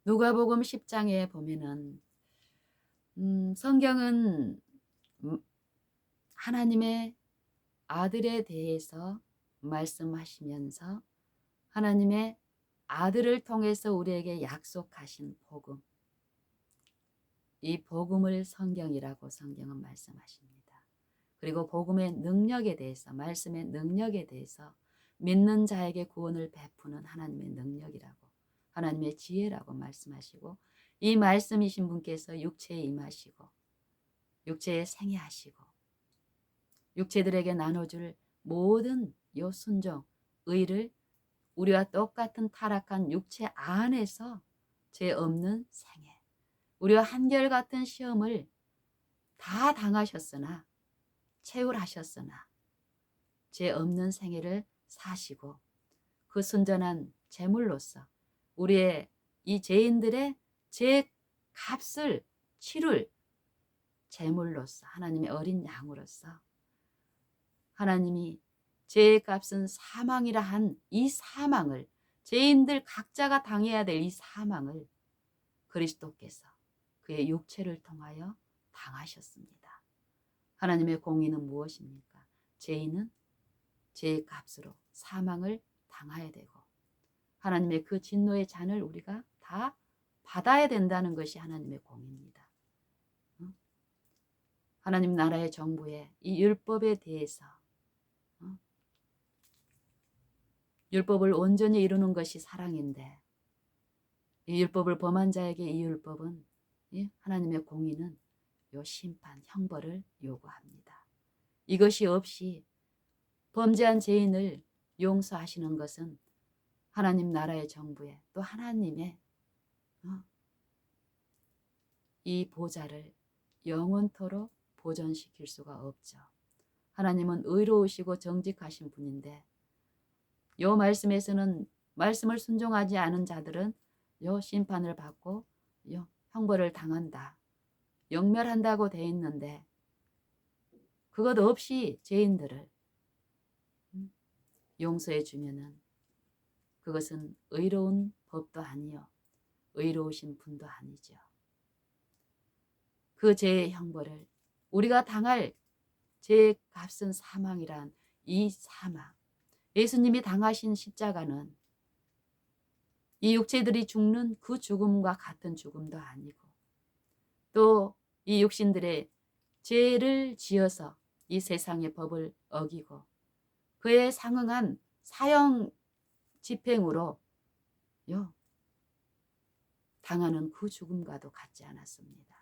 누가복음 10장에 보면은 성경은 하나님의 아들에 대해서 말씀하시면서 하나님의 아들을 통해서 우리에게 약속하신 복음, 이 복음을 성경이라고 성경은 말씀하십니다. 그리고 복음의 능력에 대해서, 말씀의 능력에 대해서 믿는 자에게 구원을 베푸는 하나님의 능력이라고, 하나님의 지혜라고 말씀하시고, 이 말씀이신 분께서 육체에 임하시고 육체에 생애하시고 육체들에게 나눠줄 모든 요 순종, 의를 우리와 똑같은 타락한 육체 안에서 죄 없는 생애, 우리와 한결같은 시험을 다 당하셨으나 채울하셨으나 죄 없는 생애를 사시고 그 순전한 제물로서 우리의 이 죄인들의 죄 값을 치룰 제물로서 하나님의 어린 양으로서 하나님이 죄의 값은 사망이라 한 이 사망을, 죄인들 각자가 당해야 될 이 사망을 그리스도께서 그의 육체를 통하여 당하셨습니다. 하나님의 공의는 무엇입니까? 죄인은 죄의 값으로 사망을 당해야 되고 하나님의 그 진노의 잔을 우리가 다 받아야 된다는 것이 하나님의 공의입니다. 하나님 나라의 정부에 이 율법에 대해서 율법을 온전히 이루는 것이 사랑인데 이 율법을 범한 자에게 이 율법은 하나님의 공의는 요 심판, 형벌을 요구합니다. 이것이 없이 범죄한 죄인을 용서하시는 것은 하나님 나라의 정부에 또 하나님의 이 보좌를 영원토록 보존시킬 수가 없죠. 하나님은 의로우시고 정직하신 분인데 요 말씀에서는 말씀을 순종하지 않은 자들은 요 심판을 받고 요 형벌을 당한다, 영멸한다고 돼 있는데 그것 없이 죄인들을 용서해 주면은 그것은 의로운 법도 아니요 의로우신 분도 아니죠. 그 죄의 형벌을 우리가 당할 죄의 값은 사망이란 이 사망, 예수님이 당하신 십자가는 이 육체들이 죽는 그 죽음과 같은 죽음도 아니고 또 이 육신들의 죄를 지어서 이 세상의 법을 어기고 그에 상응한 사형 집행으로 당하는 그 죽음과도 같지 않았습니다.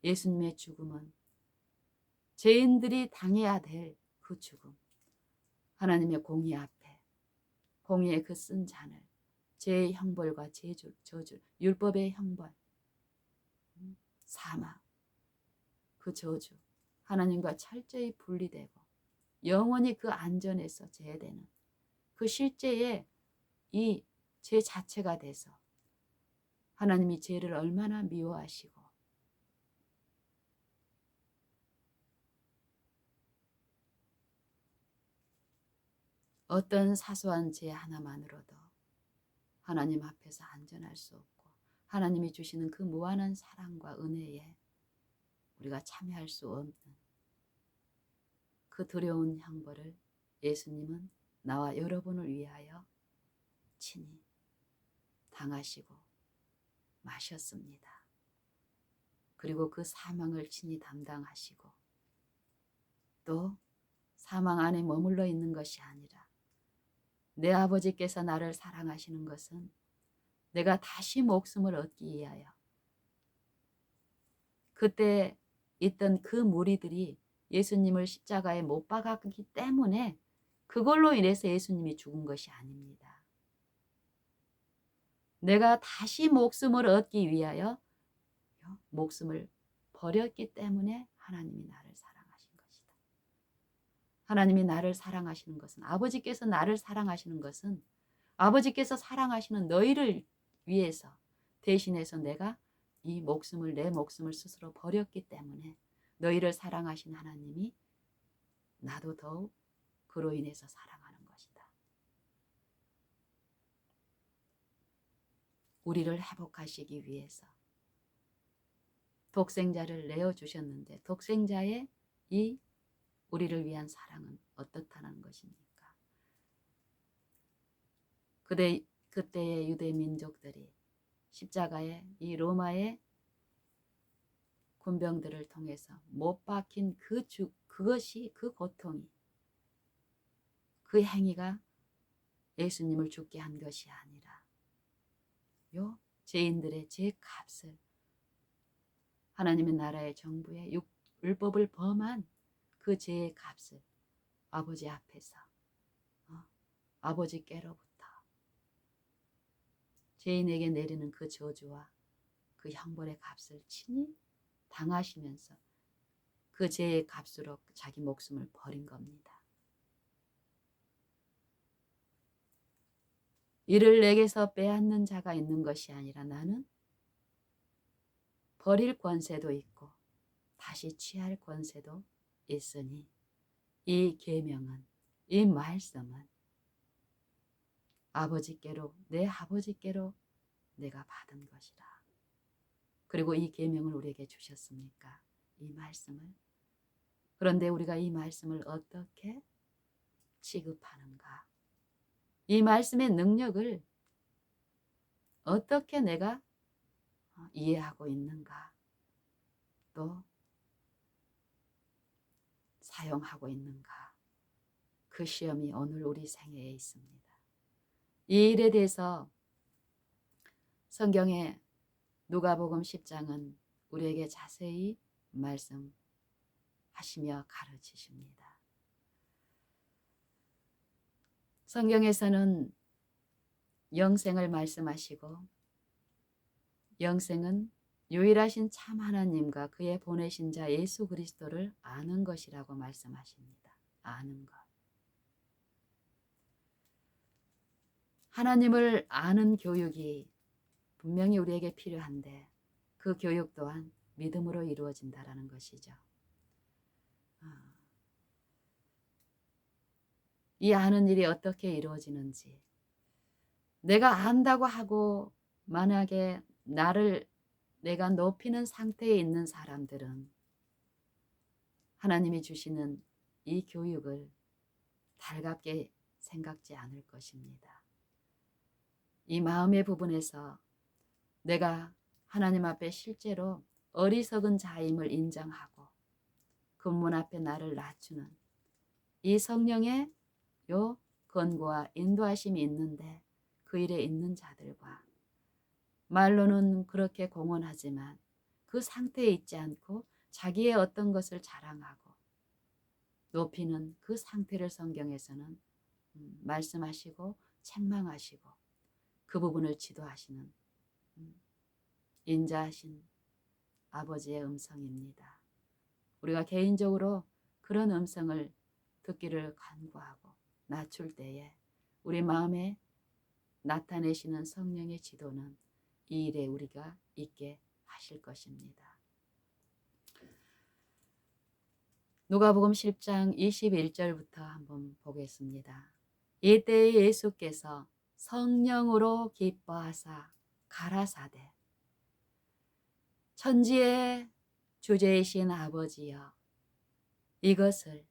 예수님의 죽음은 죄인들이 당해야 될 그 죽음, 하나님의 공의 앞에 공의의 그 쓴 잔을 죄의 형벌과 저주, 율법의 형벌, 사망, 그 저주, 하나님과 철저히 분리되고 영원히 그 안전에서 제외되는 그 실제의 이 죄 자체가 돼서 하나님이 죄를 얼마나 미워하시고 어떤 사소한 죄 하나만으로도 하나님 앞에서 안전할 수 없고 하나님이 주시는 그 무한한 사랑과 은혜에 우리가 참여할 수 없는 그 두려운 형벌을 예수님은 나와 여러분을 위하여 친히 당하시고 마셨습니다. 그리고 그 사망을 친히 담당하시고 또 사망 안에 머물러 있는 것이 아니라 내 아버지께서 나를 사랑하시는 것은 내가 다시 목숨을 얻기 위하여 그때 있던 그 무리들이 예수님을 십자가에 못 박았기 때문에 그걸로 인해서 예수님이 죽은 것이 아닙니다. 내가 다시 목숨을 얻기 위하여 목숨을 버렸기 때문에 하나님이 나를 사랑하신 것이다. 하나님이 나를 사랑하시는 것은, 아버지께서 나를 사랑하시는 것은 아버지께서 사랑하시는 너희를 위해서 대신해서 내가 이 목숨을, 내 목숨을 스스로 버렸기 때문에 너희를 사랑하신 하나님이 나도 더욱 그로 인해서 사랑하는 것이다. 우리를 회복하시기 위해서 독생자를 내어주셨는데 독생자의 이 우리를 위한 사랑은 어떻다는 것입니까? 그때의 유대 민족들이 십자가에 이 로마의 군병들을 통해서 못 박힌 그것이, 그 고통이, 그 행위가 예수님을 죽게 한 것이 아니라 요 죄인들의 죄값을, 하나님의 나라의 정부의 율법을 범한 그 죄의 값을 아버지 앞에서 아버지께로부터 죄인에게 내리는 그 저주와 그 형벌의 값을 친히 당하시면서 그 죄의 값으로 자기 목숨을 버린 겁니다. 이를 내게서 빼앗는 자가 있는 것이 아니라 나는 버릴 권세도 있고 다시 취할 권세도 있으니 이 계명은, 이 말씀은 아버지께로, 내 아버지께로 내가 받은 것이라. 그리고 이 계명을 우리에게 주셨습니까? 이 말씀을. 그런데 우리가 이 말씀을 어떻게 취급하는가? 이 말씀의 능력을 어떻게 내가 이해하고 있는가? 또 사용하고 있는가? 그 시험이 오늘 우리 생애에 있습니다. 이 일에 대해서 성경의 누가복음 10장은 우리에게 자세히 말씀하시며 가르치십니다. 성경에서는 영생을 말씀하시고 영생은 유일하신 참 하나님과 그의 보내신 자 예수 그리스도를 아는 것이라고 말씀하십니다. 아는 것. 하나님을 아는 교육이 분명히 우리에게 필요한데 그 교육 또한 믿음으로 이루어진다라는 것이죠. 이 아는 일이 어떻게 이루어지는지, 내가 안다고 하고 만약에 나를 내가 높이는 상태에 있는 사람들은 하나님이 주시는 이 교육을 달갑게 생각지 않을 것입니다. 이 마음의 부분에서 내가 하나님 앞에 실제로 어리석은 자임을 인정하고 그 문 앞에 나를 낮추는 이 성령의 요 권고와 인도하심이 있는데 그 일에 있는 자들과 말로는 그렇게 공언하지만 그 상태에 있지 않고 자기의 어떤 것을 자랑하고 높이는 그 상태를 성경에서는 말씀하시고 책망하시고 그 부분을 지도하시는 인자하신 아버지의 음성입니다. 우리가 개인적으로 그런 음성을 듣기를 간구하고 낮출 때에 우리 마음에 나타내시는 성령의 지도는 이 일에 우리가 있게 하실 것입니다. 누가복음 10장 21절부터 한번 보겠습니다. 이때에 예수께서 성령으로 기뻐하사 가라사대 천지의 주제이신 아버지여 이것을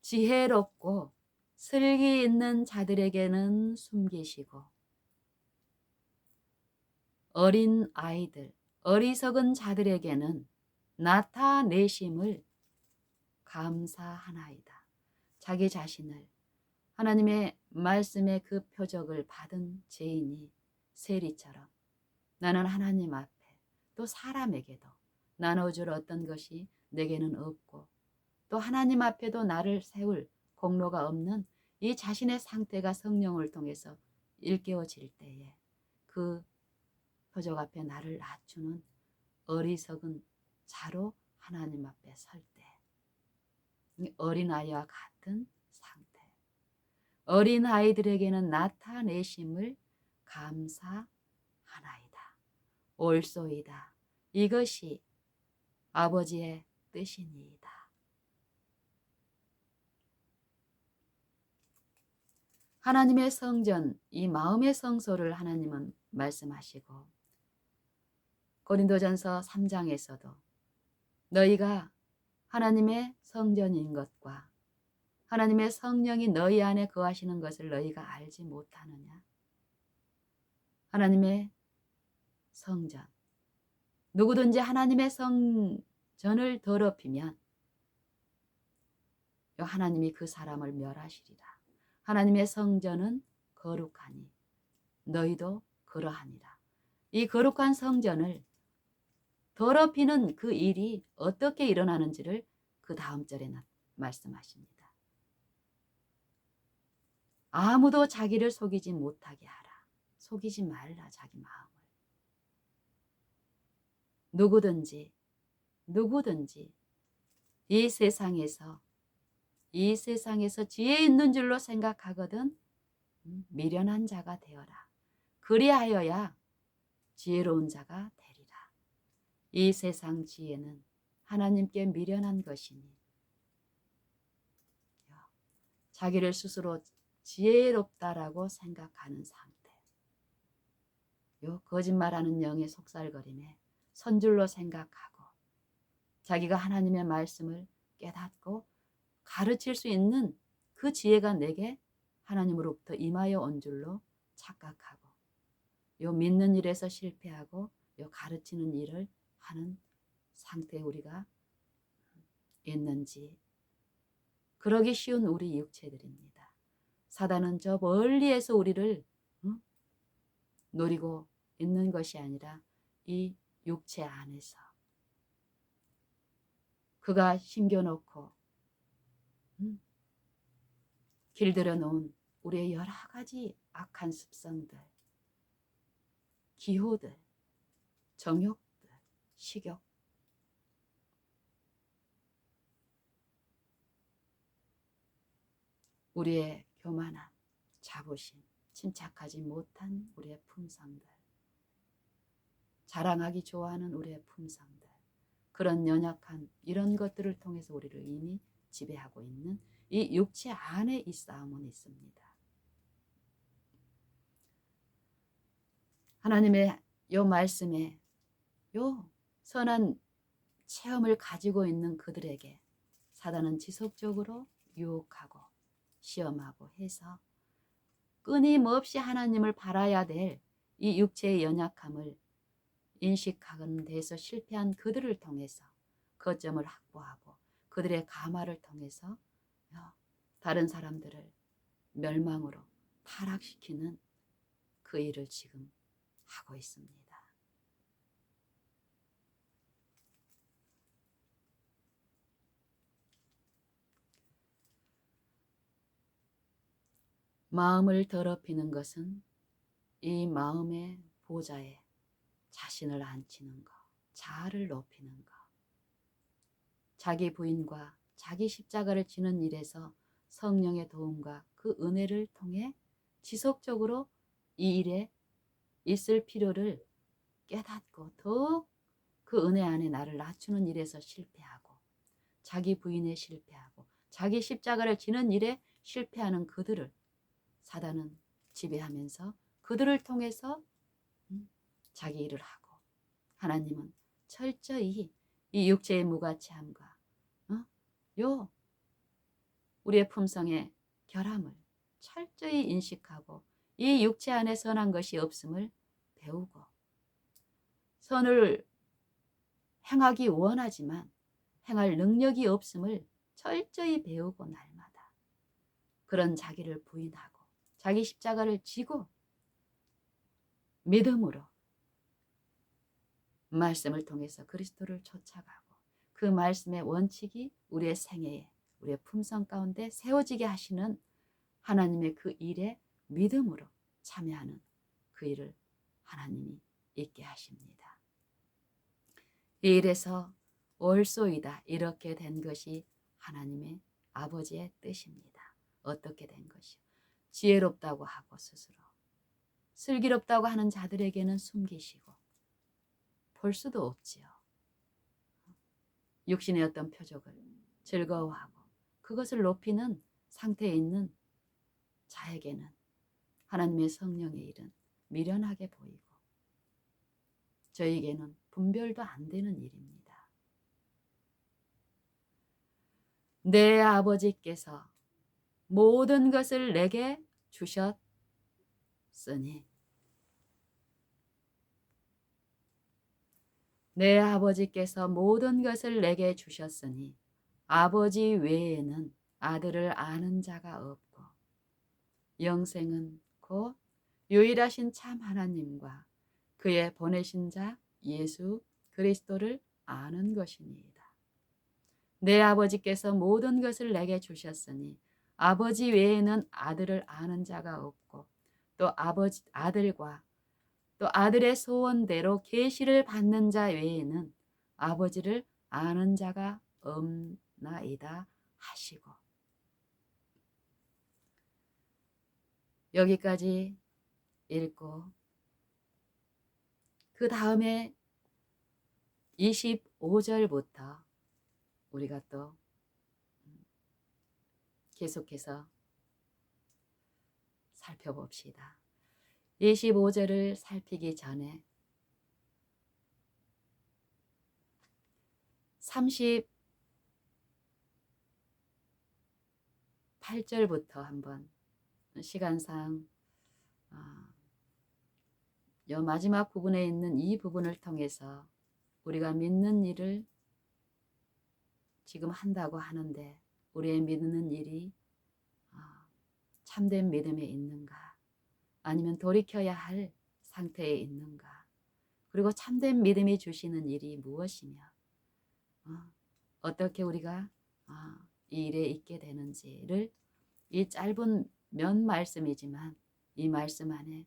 지혜롭고 슬기 있는 자들에게는 숨기시고 어린 아이들, 어리석은 자들에게는 나타내심을 감사하나이다. 자기 자신을 하나님의 말씀의 그 표적을 받은 죄인이 세리처럼 나는 하나님 앞에 또 사람에게도 나눠줄 어떤 것이 내게는 없고 또 하나님 앞에도 나를 세울 공로가 없는 이 자신의 상태가 성령을 통해서 일깨워질 때에 그 표적 앞에 나를 낮추는 어리석은 자로 하나님 앞에 설 때 어린아이와 같은 상태. 어린아이들에게는 나타내심을 감사하나이다. 옳소이다. 이것이 아버지의 뜻이니이다. 하나님의 성전, 이 마음의 성소를 하나님은 말씀하시고 고린도전서 3장에서도 너희가 하나님의 성전인 것과 하나님의 성령이 너희 안에 거하시는 것을 너희가 알지 못하느냐. 하나님의 성전. 누구든지 하나님의 성전을 더럽히면 하나님이 그 사람을 멸하시리라. 하나님의 성전은 거룩하니 너희도 그러하니라. 이 거룩한 성전을 더럽히는 그 일이 어떻게 일어나는지를 그 다음 절에 말씀하십니다. 아무도 자기를 속이지 못하게 하라. 속이지 말라 자기 마음을. 누구든지 이 세상에서 지혜 있는 줄로 생각하거든 미련한 자가 되어라. 그리하여야 지혜로운 자가 되리라. 이 세상 지혜는 하나님께 미련한 것이니 자기를 스스로 지혜롭다라고 생각하는 상태. 거짓말하는 영의 속살거림에 선줄로 생각하고 자기가 하나님의 말씀을 깨닫고 가르칠 수 있는 그 지혜가 내게 하나님으로부터 임하여 온 줄로 착각하고 믿는 일에서 실패하고 가르치는 일을 하는 상태에 우리가 있는지 그러기 쉬운 우리 육체들입니다. 사단은 저 멀리에서 우리를 노리고 있는 것이 아니라 이 육체 안에서 그가 심겨놓고 길들여 놓은 우리의 여러 가지 악한 습성들, 기호들, 정욕들, 식욕, 우리의 교만함, 자부심, 침착하지 못한 우리의 품성들, 자랑하기 좋아하는 우리의 품성들, 그런 연약한 이런 것들을 통해서 우리를 이미 지배하고 있는 이 육체 안에 이 싸움은 있습니다. 하나님의 요 말씀에 요 선한 체험을 가지고 있는 그들에게 사단은 지속적으로 유혹하고 시험하고 해서 끊임없이 하나님을 바라야 될 이 육체의 연약함을 인식하는 데서 실패한 그들을 통해서 거점을 확보하고 그들의 가마를 통해서 다른 사람들을 멸망으로 타락시키는 그 일을 지금 하고 있습니다. 마음을 더럽히는 것은 이 마음의 보좌에 자신을 앉히는 것, 자아를 높이는 것, 자기 부인과 자기 십자가를 지는 일에서 성령의 도움과 그 은혜를 통해 지속적으로 이 일에 있을 필요를 깨닫고 더욱 그 은혜 안에 나를 낮추는 일에서 실패하고 자기 부인에 실패하고 자기 십자가를 지는 일에 실패하는 그들을 사단은 지배하면서 그들을 통해서 자기 일을 하고 하나님은 철저히 이 육체의 무가치함과 우리의 품성의 결함을 철저히 인식하고 이 육체 안에 선한 것이 없음을 배우고 선을 행하기 원하지만 행할 능력이 없음을 철저히 배우고 날마다 그런 자기를 부인하고 자기 십자가를 지고 믿음으로 말씀을 통해서 그리스도를 쫓아가고 그 말씀의 원칙이 우리의 생애에 우리의 품성 가운데 세워지게 하시는 하나님의 그 일에 믿음으로 참여하는 그 일을 하나님이 있게 하십니다. 이 일에서 옳소이다. 이렇게 된 것이 하나님의 아버지의 뜻입니다. 어떻게 된 것이요? 지혜롭다고 하고 스스로 슬기롭다고 하는 자들에게는 숨기시고 볼 수도 없지요. 육신의 어떤 표적을 즐거워하고 그것을 높이는 상태에 있는 자에게는 하나님의 성령의 일은 미련하게 보이고 저에게는 분별도 안 되는 일입니다. 내 아버지께서 모든 것을 내게 주셨으니 내 아버지께서 모든 것을 내게 주셨으니 아버지 외에는 아들을 아는 자가 없고 영생은 곧 유일하신 참 하나님과 그의 보내신 자 예수 그리스도를 아는 것이니이다. 내 아버지께서 모든 것을 내게 주셨으니 아버지 외에는 아들을 아는 자가 없고 또 아들과 또 아들의 소원대로 계시를 받는 자 외에는 아버지를 아는 자가 없나이다 하시고 여기까지 읽고 그 다음에 25절부터 우리가 또 계속해서 살펴봅시다. 25절을 살피기 전에 38절부터 한번 시간상 요 마지막 부분에 있는 이 부분을 통해서 우리가 믿는 일을 지금 한다고 하는데 우리의 믿는 일이 참된 믿음에 있는가 아니면 돌이켜야 할 상태에 있는가 그리고 참된 믿음이 주시는 일이 무엇이며 어떻게 우리가 이 일에 있게 되는지를 이 짧은 몇 말씀이지만 이 말씀 안에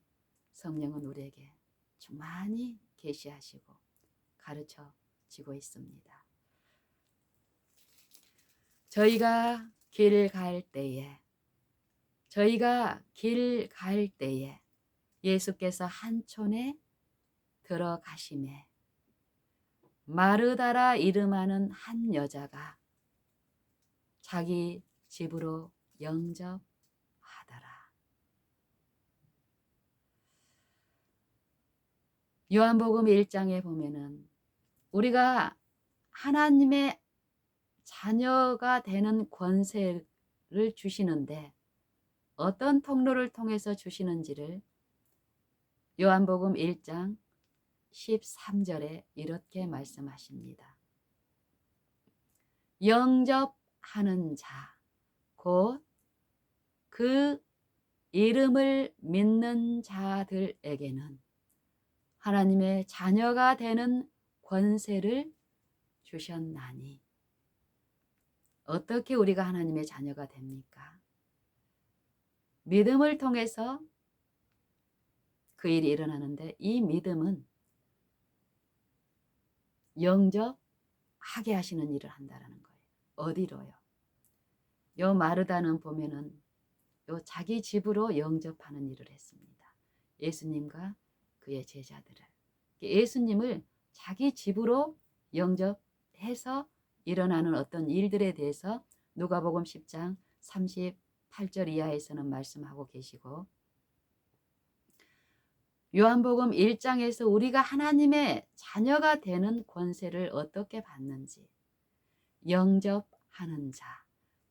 성령은 우리에게 충만히 계시하시고 가르쳐 지고 있습니다. 저희가 길 갈 때에 예수께서 한촌에 들어가심에 마르다라 이름하는 한 여자가 자기 집으로 영접하더라. 요한복음 1장에 보면은 우리가 하나님의 자녀가 되는 권세를 주시는데 어떤 통로를 통해서 주시는지를 요한복음 1장 13절에 이렇게 말씀하십니다. 영접하는 자, 곧 그 이름을 믿는 자들에게는 하나님의 자녀가 되는 권세를 주셨나니 어떻게 우리가 하나님의 자녀가 됩니까? 믿음을 통해서 그 일이 일어나는데 이 믿음은 영접하게 하시는 일을 한다라는 거예요. 어디로요? 요 마르다는 보면은 요 자기 집으로 영접하는 일을 했습니다. 예수님과 그의 제자들을. 예수님을 자기 집으로 영접해서 일어나는 어떤 일들에 대해서 누가복음 10장 38절 이하에서는 말씀하고 계시고 요한복음 1장에서 우리가 하나님의 자녀가 되는 권세를 어떻게 받는지 영접하는 자.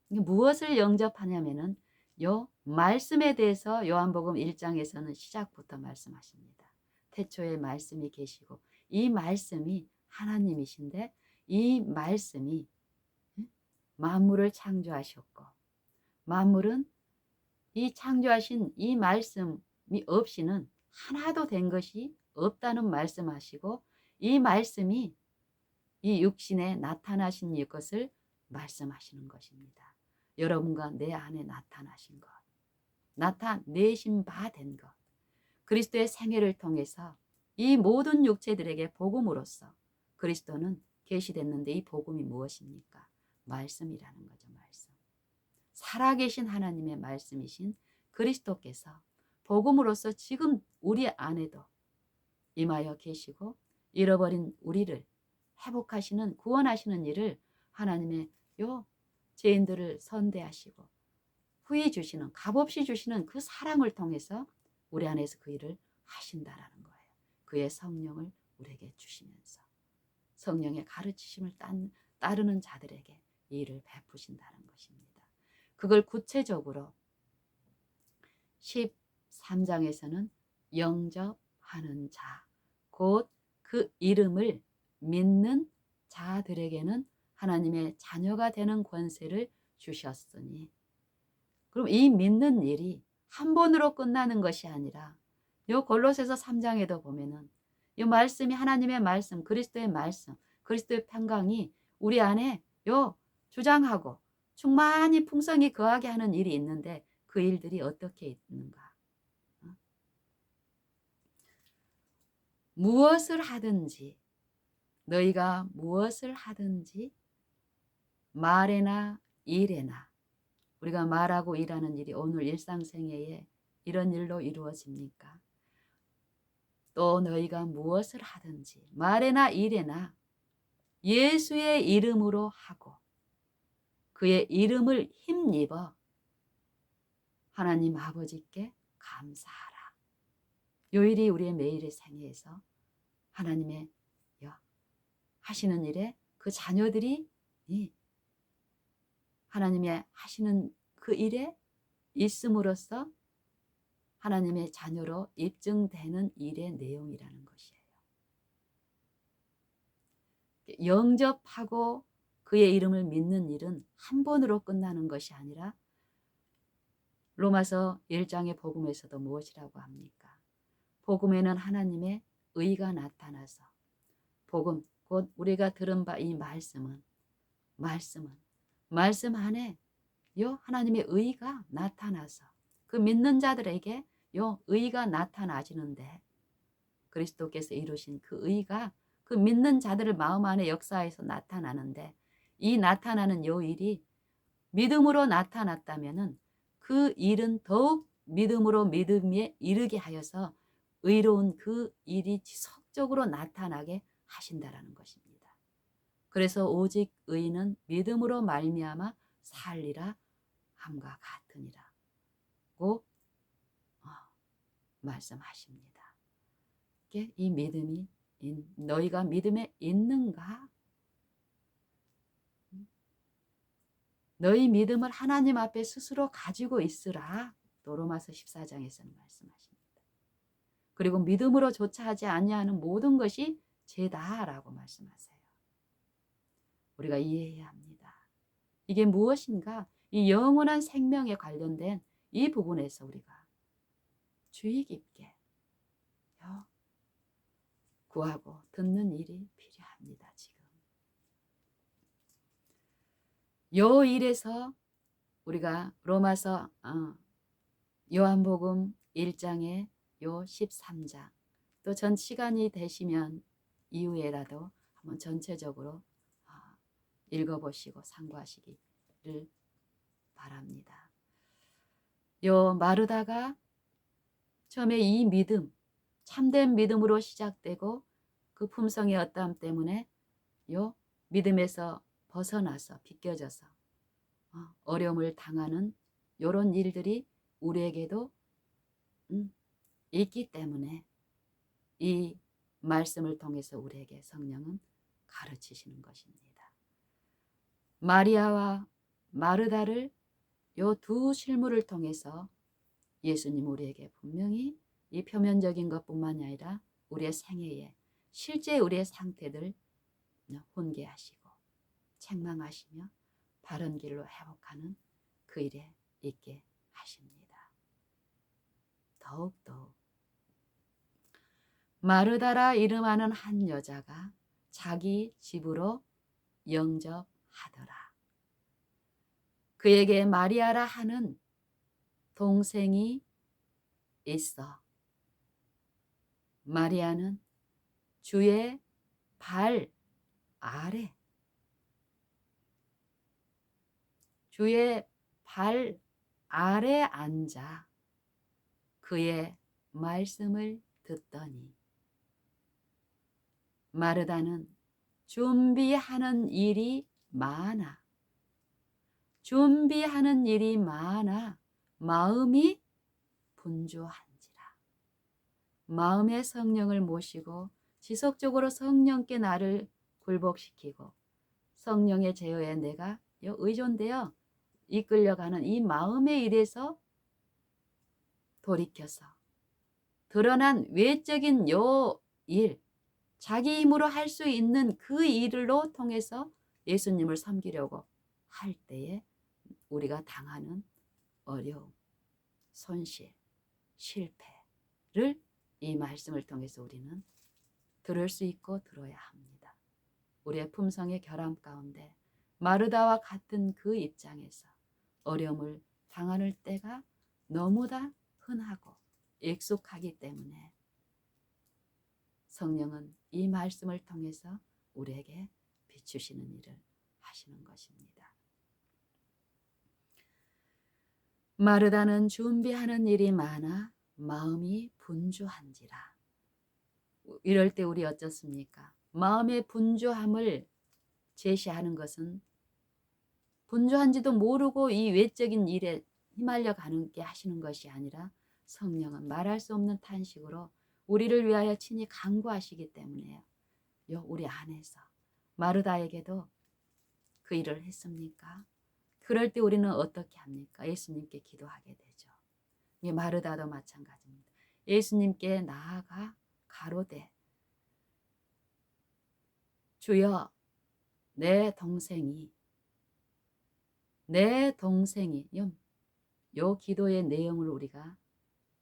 무엇을 영접하냐면은 요 말씀에 대해서 요한복음 1장에서는 시작부터 말씀하십니다. 태초에 말씀이 계시고 이 말씀이 하나님이신데 이 말씀이 만물을 창조하셨고 만물은 이 창조하신 이 말씀이 없이는 하나도 된 것이 없다는 말씀하시고 이 말씀이 이 육신에 나타나신 이것을 말씀하시는 것입니다. 여러분과 내 안에 나타나신 것, 나타내신 바 된 것, 그리스도의 생애를 통해서 이 모든 육체들에게 복음으로써 그리스도는 계시됐는데 이 복음이 무엇입니까? 말씀이라는 거죠. 말씀. 살아계신 하나님의 말씀이신 그리스도께서 복음으로서 지금 우리 안에도 임하여 계시고 잃어버린 우리를 회복하시는 구원하시는 일을 하나님의 요 죄인들을 선대하시고 후히 주시는 값없이 주시는 그 사랑을 통해서 우리 안에서 그 일을 하신다라는 거예요. 그의 성령을 우리에게 주시면서 성령의 가르치심을 따르는 자들에게 이 일을 베푸신다는 것입니다. 그걸 구체적으로 13장에서는 영접하는 자, 곧 그 이름을 믿는 자들에게는 하나님의 자녀가 되는 권세를 주셨으니, 그럼 이 믿는 일이 한 번으로 끝나는 것이 아니라 요 골로새서 3장에도 보면은 이 말씀이 하나님의 말씀, 그리스도의 말씀, 그리스도의 평강이 우리 안에 요 주장하고 충만히 풍성히 거하게 하는 일이 있는데 그 일들이 어떻게 있는가? 무엇을 하든지 너희가 무엇을 하든지 말에나 일에나, 우리가 말하고 일하는 일이 오늘 일상생애에 이런 일로 이루어집니까? 또 너희가 무엇을 하든지 말에나 일에나 예수의 이름으로 하고 그의 이름을 힘입어 하나님 아버지께 감사하라. 요 일이 우리의 매일의 생애에서 하나님의 하시는 일에 그 자녀들이 하나님의 하시는 그 일에 있음으로써 하나님의 자녀로 입증되는 일의 내용이라는 것이에요. 영접하고 그의 이름을 믿는 일은 한 번으로 끝나는 것이 아니라 로마서 1장의 복음에서도 무엇이라고 합니까? 복음에는 하나님의 의가 나타나서, 복음 곧 우리가 들은 바 이 말씀은 말씀 안에 요 하나님의 의가 나타나서 그 믿는 자들에게 요 의가 나타나지는데, 그리스도께서 이루신 그 의가 그 믿는 자들의 마음 안에 역사에서 나타나는데, 이 나타나는 요 일이 믿음으로 나타났다면은 그 일은 더욱 믿음으로 믿음에 이르게 하여서 의로운 그 일이 지속적으로 나타나게 하신다라는 것입니다. 그래서 오직 의인은 믿음으로 말미암아 살리라 함과 같으니라고 말씀하십니다. 이 믿음이 너희가 믿음에 있는가? 너희 믿음을 하나님 앞에 스스로 가지고 있으라. 또 로마서 14장에서는 말씀하십니다. 그리고 믿음으로 조차 하지 아니하는 모든 것이 죄다라고 말씀하세요. 우리가 이해해야 합니다. 이게 무엇인가? 이 영원한 생명에 관련된 이 부분에서 우리가 주의 깊게 구하고 듣는 일이 필요합니다. 지금 요 일에서 우리가 로마서 요한복음 1장에 요 13장, 또 전 시간이 되시면 이후에라도 한번 전체적으로 읽어보시고 상고하시기를 바랍니다. 요 마르다가 처음에 이 믿음, 참된 믿음으로 시작되고 그 품성의 어떠함 때문에 요 믿음에서 벗어나서 비껴져서 어려움을 당하는 이런 일들이 우리에게도 있기 때문에 이 말씀을 통해서 우리에게 성령은 가르치시는 것입니다. 마리아와 마르다를 요 두 실물을 통해서 예수님 우리에게 분명히 이 표면적인 것뿐만이 아니라 우리의 생애에 실제 우리의 상태들 훈계하시고 책망하시며 바른 길로 회복하는 그 일에 있게 하십니다. 더욱더 마르다라 이름하는 한 여자가 자기 집으로 영접하더라. 그에게 마리아라 하는 동생이 있어. 마리아는 주의 발 아래, 주의 발 아래 앉아 그의 말씀을 듣더니 마르다는 준비하는 일이 많아. 준비하는 일이 많아 마음이 분주한지라. 마음의 성령을 모시고 지속적으로 성령께 나를 굴복시키고 성령의 제어에 내가 의존되어 이끌려가는 이 마음의 일에서 돌이켜서 드러난 외적인 요 일, 자기 힘으로 할 수 있는 그 일로 통해서 예수님을 섬기려고 할 때에 우리가 당하는 어려움, 손실, 실패를 이 말씀을 통해서 우리는 들을 수 있고 들어야 합니다. 우리의 품성의 결함 가운데 마르다와 같은 그 입장에서 어려움을 당할 때가 너무나 흔하고 익숙하기 때문에 성령은 이 말씀을 통해서 우리에게 비추시는 일을 하시는 것입니다. 마르다는 준비하는 일이 많아 마음이 분주한지라. 이럴 때 우리 어떻습니까? 마음의 분주함을 제시하는 것은 분주한지도 모르고 이 외적인 일에 휘말려 가는 게 하시는 것이 아니라 성령은 말할 수 없는 탄식으로 우리를 위하여 친히 간구하시기 때문에요. 우리 안에서 마르다에게도 그 일을 했습니까? 그럴 때 우리는 어떻게 합니까? 예수님께 기도하게 되죠. 마르다도 마찬가지입니다. 예수님께 나아가 가로되 주여 내 동생이 요 기도의 내용을 우리가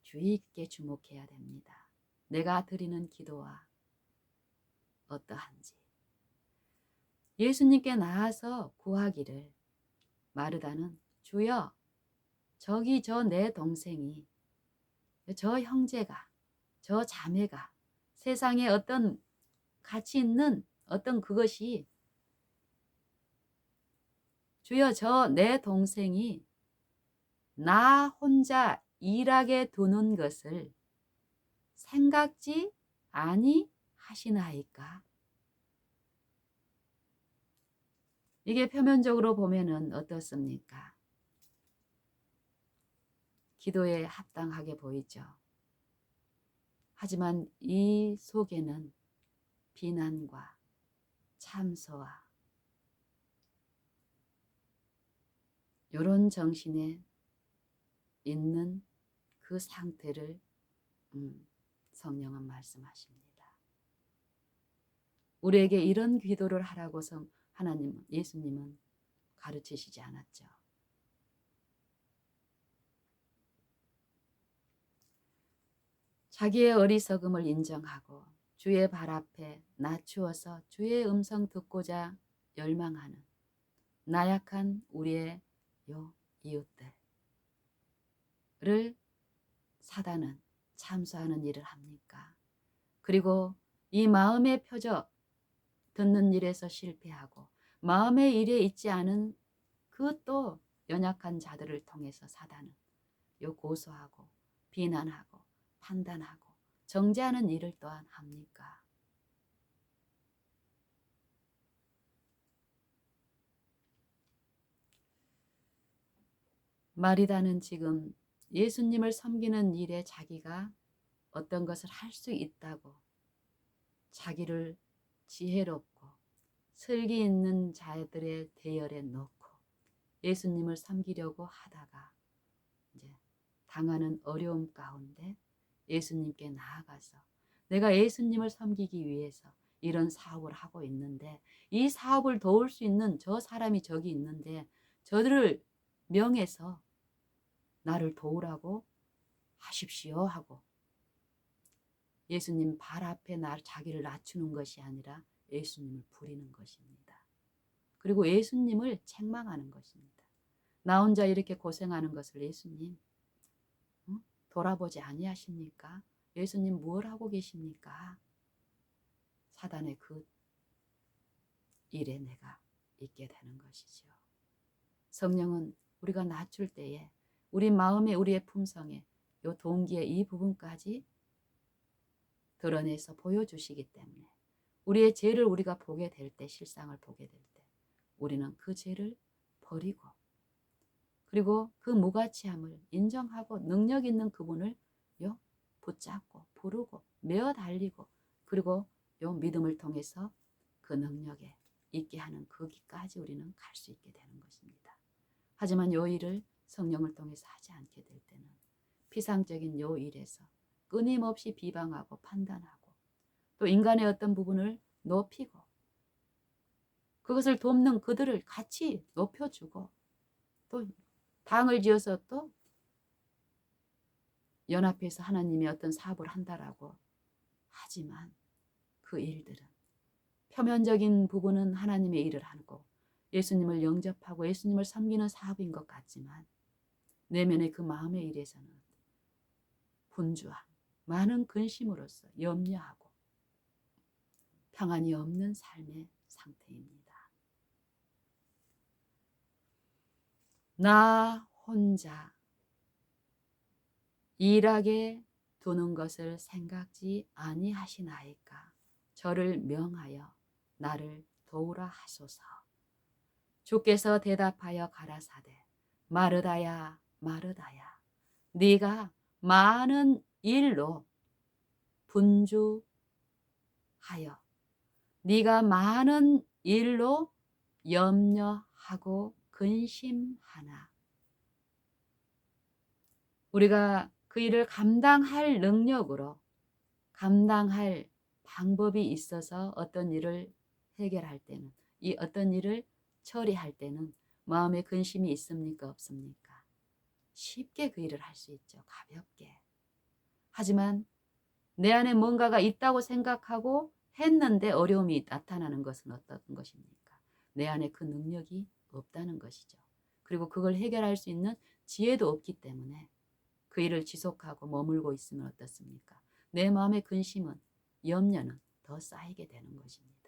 주의 있게 주목해야 됩니다. 내가 드리는 기도와 어떠한지 예수님께 나아서 구하기를 마르다는 주여 저기 저 내 동생이 저 형제가 저 자매가 세상에 어떤 가치 있는 어떤 그것이 주여 저 내 동생이 나 혼자 일하게 두는 것을 생각지 아니하시나이까. 이게 표면적으로 보면은 어떻습니까? 기도에 합당하게 보이죠. 하지만 이 속에는 비난과 참소와 이런 정신에 있는 그 상태를 성령은 말씀하십니다. 우리에게 이런 기도를 하라고 예수님은 가르치시지 않았죠. 자기의 어리석음을 인정하고 주의 발 앞에 낮추어서 주의 음성 듣고자 열망하는 나약한 우리의 이웃들을 사단은 참소하는 일을 합니까? 그리고 이 마음의 표적 듣는 일에서 실패하고 마음의 일에 있지 않은 그 또 연약한 자들을 통해서 사단은 고소하고 비난하고 판단하고 정죄하는 일을 또한 합니까? 마리다는 지금 예수님을 섬기는 일에 자기가 어떤 것을 할 수 있다고 자기를 지혜롭고 슬기 있는 자들의 대열에 넣고 예수님을 섬기려고 하다가 이제 당하는 어려움 가운데 예수님께 나아가서 내가 예수님을 섬기기 위해서 이런 사업을 하고 있는데 이 사업을 도울 수 있는 저 사람이 저기 있는데 저들을 명해서 나를 도우라고 하십시오 하고 예수님 발 앞에 자기를 낮추는 것이 아니라 예수님을 부리는 것입니다. 그리고 예수님을 책망하는 것입니다. 나 혼자 이렇게 고생하는 것을 예수님 돌아보지 아니하십니까? 예수님 뭘 하고 계십니까? 사단의 그 일에 내가 있게 되는 것이죠. 성령은 우리가 낮출 때에 우리 마음에 우리의 품성에 요 동기의 이 부분까지 드러내서 보여주시기 때문에 우리의 죄를 우리가 보게 될 때, 실상을 보게 될 때 우리는 그 죄를 버리고 그리고 그 무가치함을 인정하고 능력 있는 그분을 요 붙잡고 부르고 메어 달리고 그리고 요 믿음을 통해서 그 능력에 있게 하는 거기까지 우리는 갈 수 있게 되는 것입니다. 하지만 요 일을 성령을 통해서 하지 않게 될 때는 피상적인 요 일에서 끊임없이 비방하고 판단하고 또 인간의 어떤 부분을 높이고 그것을 돕는 그들을 같이 높여주고 또 당을 지어서 또 연합해서 하나님의 어떤 사업을 한다라고 하지만 그 일들은 표면적인 부분은 하나님의 일을 하고 예수님을 영접하고 예수님을 섬기는 사업인 것 같지만 내면의 그 마음의 일에서는 분주함, 많은 근심으로써 염려하고 평안이 없는 삶의 상태입니다. 나 혼자 일하게 두는 것을 생각지 아니하시나이까 저를 명하여 나를 도우라 하소서. 주께서 대답하여 가라사대 마르다야 마르다야 네가 많은 일로 분주하여 네가 많은 일로 염려하고 근심하나. 우리가 그 일을 감당할 능력으로 감당할 방법이 있어서 어떤 일을 해결할 때는 이 어떤 일을 처리할 때는 마음에 근심이 있습니까 없습니까? 쉽게 그 일을 할 수 있죠. 가볍게. 하지만 내 안에 뭔가가 있다고 생각하고 했는데 어려움이 나타나는 것은 어떤 것입니까? 내 안에 그 능력이 없다는 것이죠. 그리고 그걸 해결할 수 있는 지혜도 없기 때문에 그 일을 지속하고 머물고 있으면 어떻습니까? 내 마음의 근심은 염려는 더 쌓이게 되는 것입니다.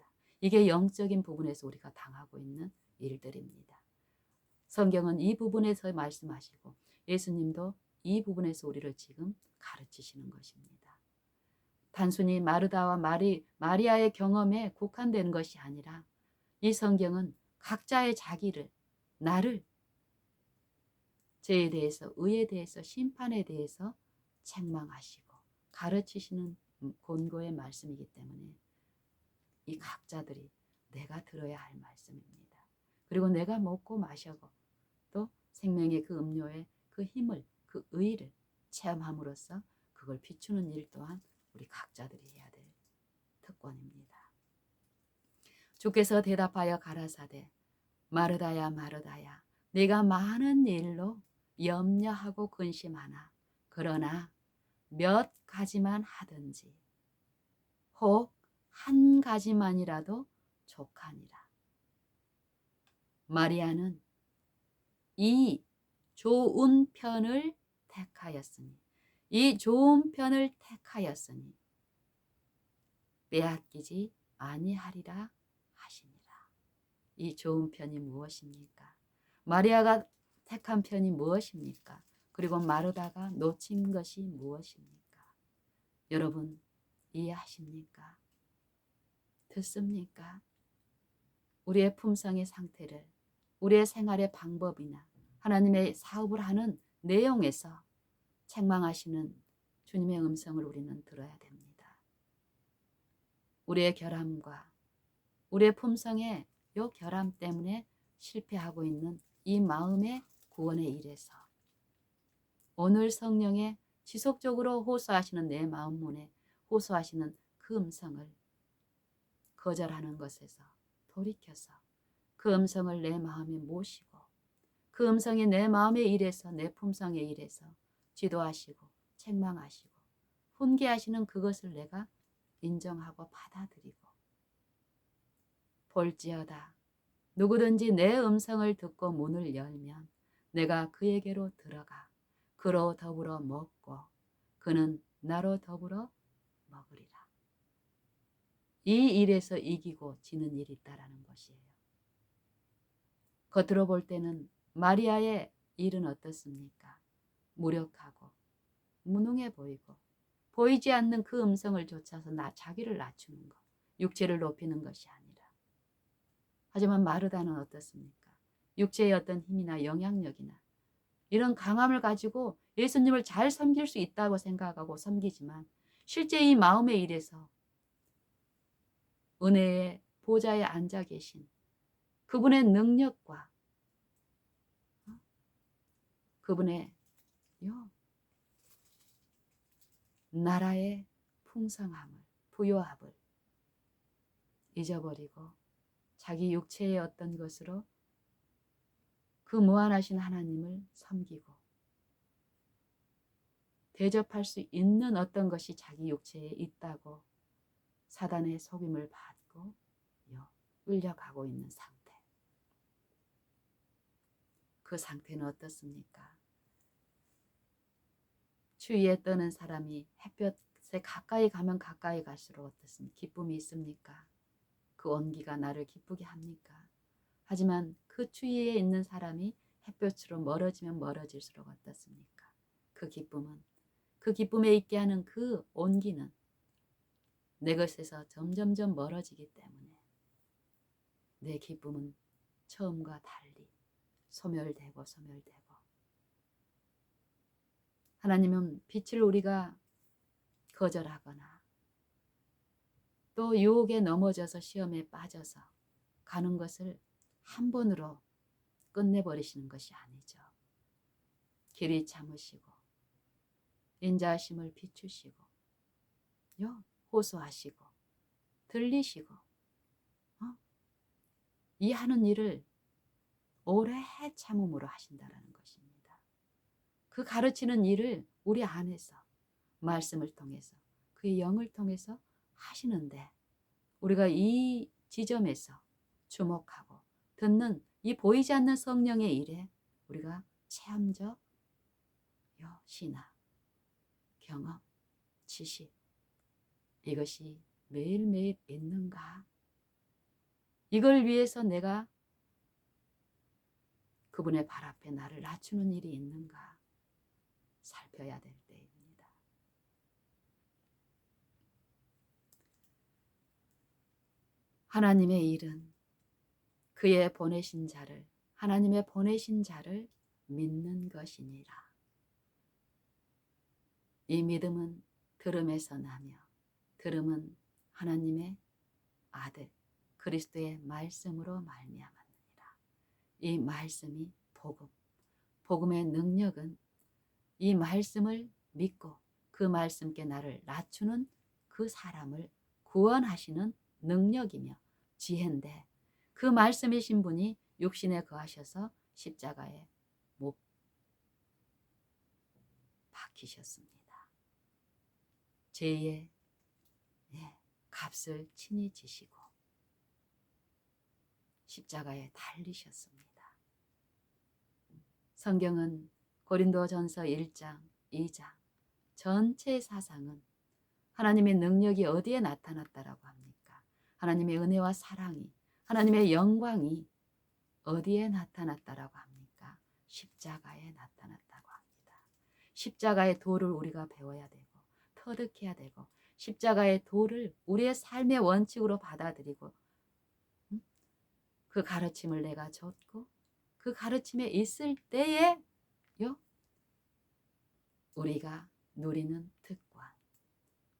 이게 영적인 부분에서 우리가 당하고 있는 일들입니다. 성경은 이 부분에서 말씀하시고 예수님도 이 부분에서 우리를 지금 가르치시는 것입니다. 단순히 마르다와 마리아의 경험에 국한된 것이 아니라 이 성경은 각자의 자기를, 나를 죄에 대해서, 의에 대해서, 심판에 대해서 책망하시고 가르치시는 권고의 말씀이기 때문에 이 각자들이 내가 들어야 할 말씀입니다. 그리고 내가 먹고 마셔고 또 생명의 그 음료의 그 힘을, 그 의를 체험함으로써 그걸 비추는 일 또한 우리 각자들이 해야 될 특권입니다. 주께서 대답하여 가라사대 마르다야 마르다야 네가 많은 일로 염려하고 근심하나 그러나 몇 가지만 하든지 혹 한 가지만이라도 족하니라. 마리아는 이 좋은 편을 택하였으니 이 좋은 편을 택하였으니 빼앗기지 아니하리라 하시니라. 이 좋은 편이 무엇입니까? 마리아가 택한 편이 무엇입니까? 그리고 마르다가 놓친 것이 무엇입니까? 여러분 이해하십니까? 듣습니까? 우리의 품성의 상태를 우리의 생활의 방법이나 하나님의 사업을 하는 내용에서 책망하시는 주님의 음성을 우리는 들어야 됩니다. 우리의 결함과 우리의 품성의 요 결함 때문에 실패하고 있는 이 마음의 구원의 일에서 오늘 성령의 지속적으로 호소하시는 내 마음 문에 호소하시는 그 음성을 거절하는 것에서 돌이켜서 그 음성을 내 마음에 모시고 그 음성이 내 마음의 일에서 내 품성의 일에서 지도하시고 책망하시고 훈계하시는 그것을 내가 인정하고 받아들이고 볼지어다 누구든지 내 음성을 듣고 문을 열면 내가 그에게로 들어가 그로 더불어 먹고 그는 나로 더불어 먹으리라. 이 일에서 이기고 지는 일이 있다라는 것이에요. 겉으로 볼 때는 마리아의 일은 어떻습니까? 무력하고 무능해 보이고 보이지 않는 그 음성을 쫓아서 자기를 낮추는 것, 육체를 높이는 것이 아니라. 하지만 마르다는 어떻습니까? 육체의 어떤 힘이나 영향력이나 이런 강함을 가지고 예수님을 잘 섬길 수 있다고 생각하고 섬기지만 실제 이 마음의 일에서 은혜의 보좌에 앉아 계신 그분의 능력과 그분의 나라의 풍성함을, 부요함을 잊어버리고 자기 육체의 어떤 것으로 그 무한하신 하나님을 섬기고 대접할 수 있는 어떤 것이 자기 육체에 있다고 사단의 속임을 받고 끌려가고 있는 상태. 그 상태는 어떻습니까? 주위에 떠는 사람이 햇볕에 가까이 가면 가까이 갈수록 어떻습니까? 기쁨이 있습니까? 그 온기가 나를 기쁘게 합니까? 하지만 그 주위에 있는 사람이 햇볕으로 멀어지면 멀어질수록 어떻습니까? 그 기쁨에 있게 하는 그 온기는 내 것에서 점점점 멀어지기 때문에 내 기쁨은 처음과 달리 소멸되고 하나님은 빛을 우리가 거절하거나 또 유혹에 넘어져서 시험에 빠져서 가는 것을 한 번으로 끝내버리시는 것이 아니죠. 길이 참으시고 인자하심을 비추시고 호소하시고 들리시고 이 하는 일을 오래 참음으로 하신다라는 것입니다. 그 가르치는 일을 우리 안에서 말씀을 통해서 그의 영을 통해서 하시는데 우리가 이 지점에서 주목하고 듣는 이 보이지 않는 성령의 일에 우리가 체험적 신화, 경험, 지식 이것이 매일매일 있는가? 이걸 위해서 내가 그분의 발 앞에 나를 낮추는 일이 있는가? 살펴야 될 때입니다. 하나님의 일은 하나님의 보내신 자를 믿는 것이니라. 이 믿음은 들음에서 나며 들음은 하나님의 아들 그리스도의 말씀으로 말미암았느니라. 이 말씀이 복음의 능력은 이 말씀을 믿고 그 말씀께 나를 낮추는 그 사람을 구원하시는 능력이며 지혜인데 그 말씀이신 분이 육신에 거하셔서 십자가에 못 박히셨습니다. 죄의 값을 친히 지시고 십자가에 달리셨습니다. 성경은 고린도전서 1장, 2장 전체 사상은 하나님의 능력이 어디에 나타났다라고 합니까? 하나님의 은혜와 사랑이, 하나님의 영광이 어디에 나타났다라고 합니까? 십자가에 나타났다고 합니다. 십자가의 도를 우리가 배워야 되고 터득해야 되고 십자가의 도를 우리의 삶의 원칙으로 받아들이고 그 가르침을 내가 줬고 그 가르침에 있을 때에 우리가 누리는 특권,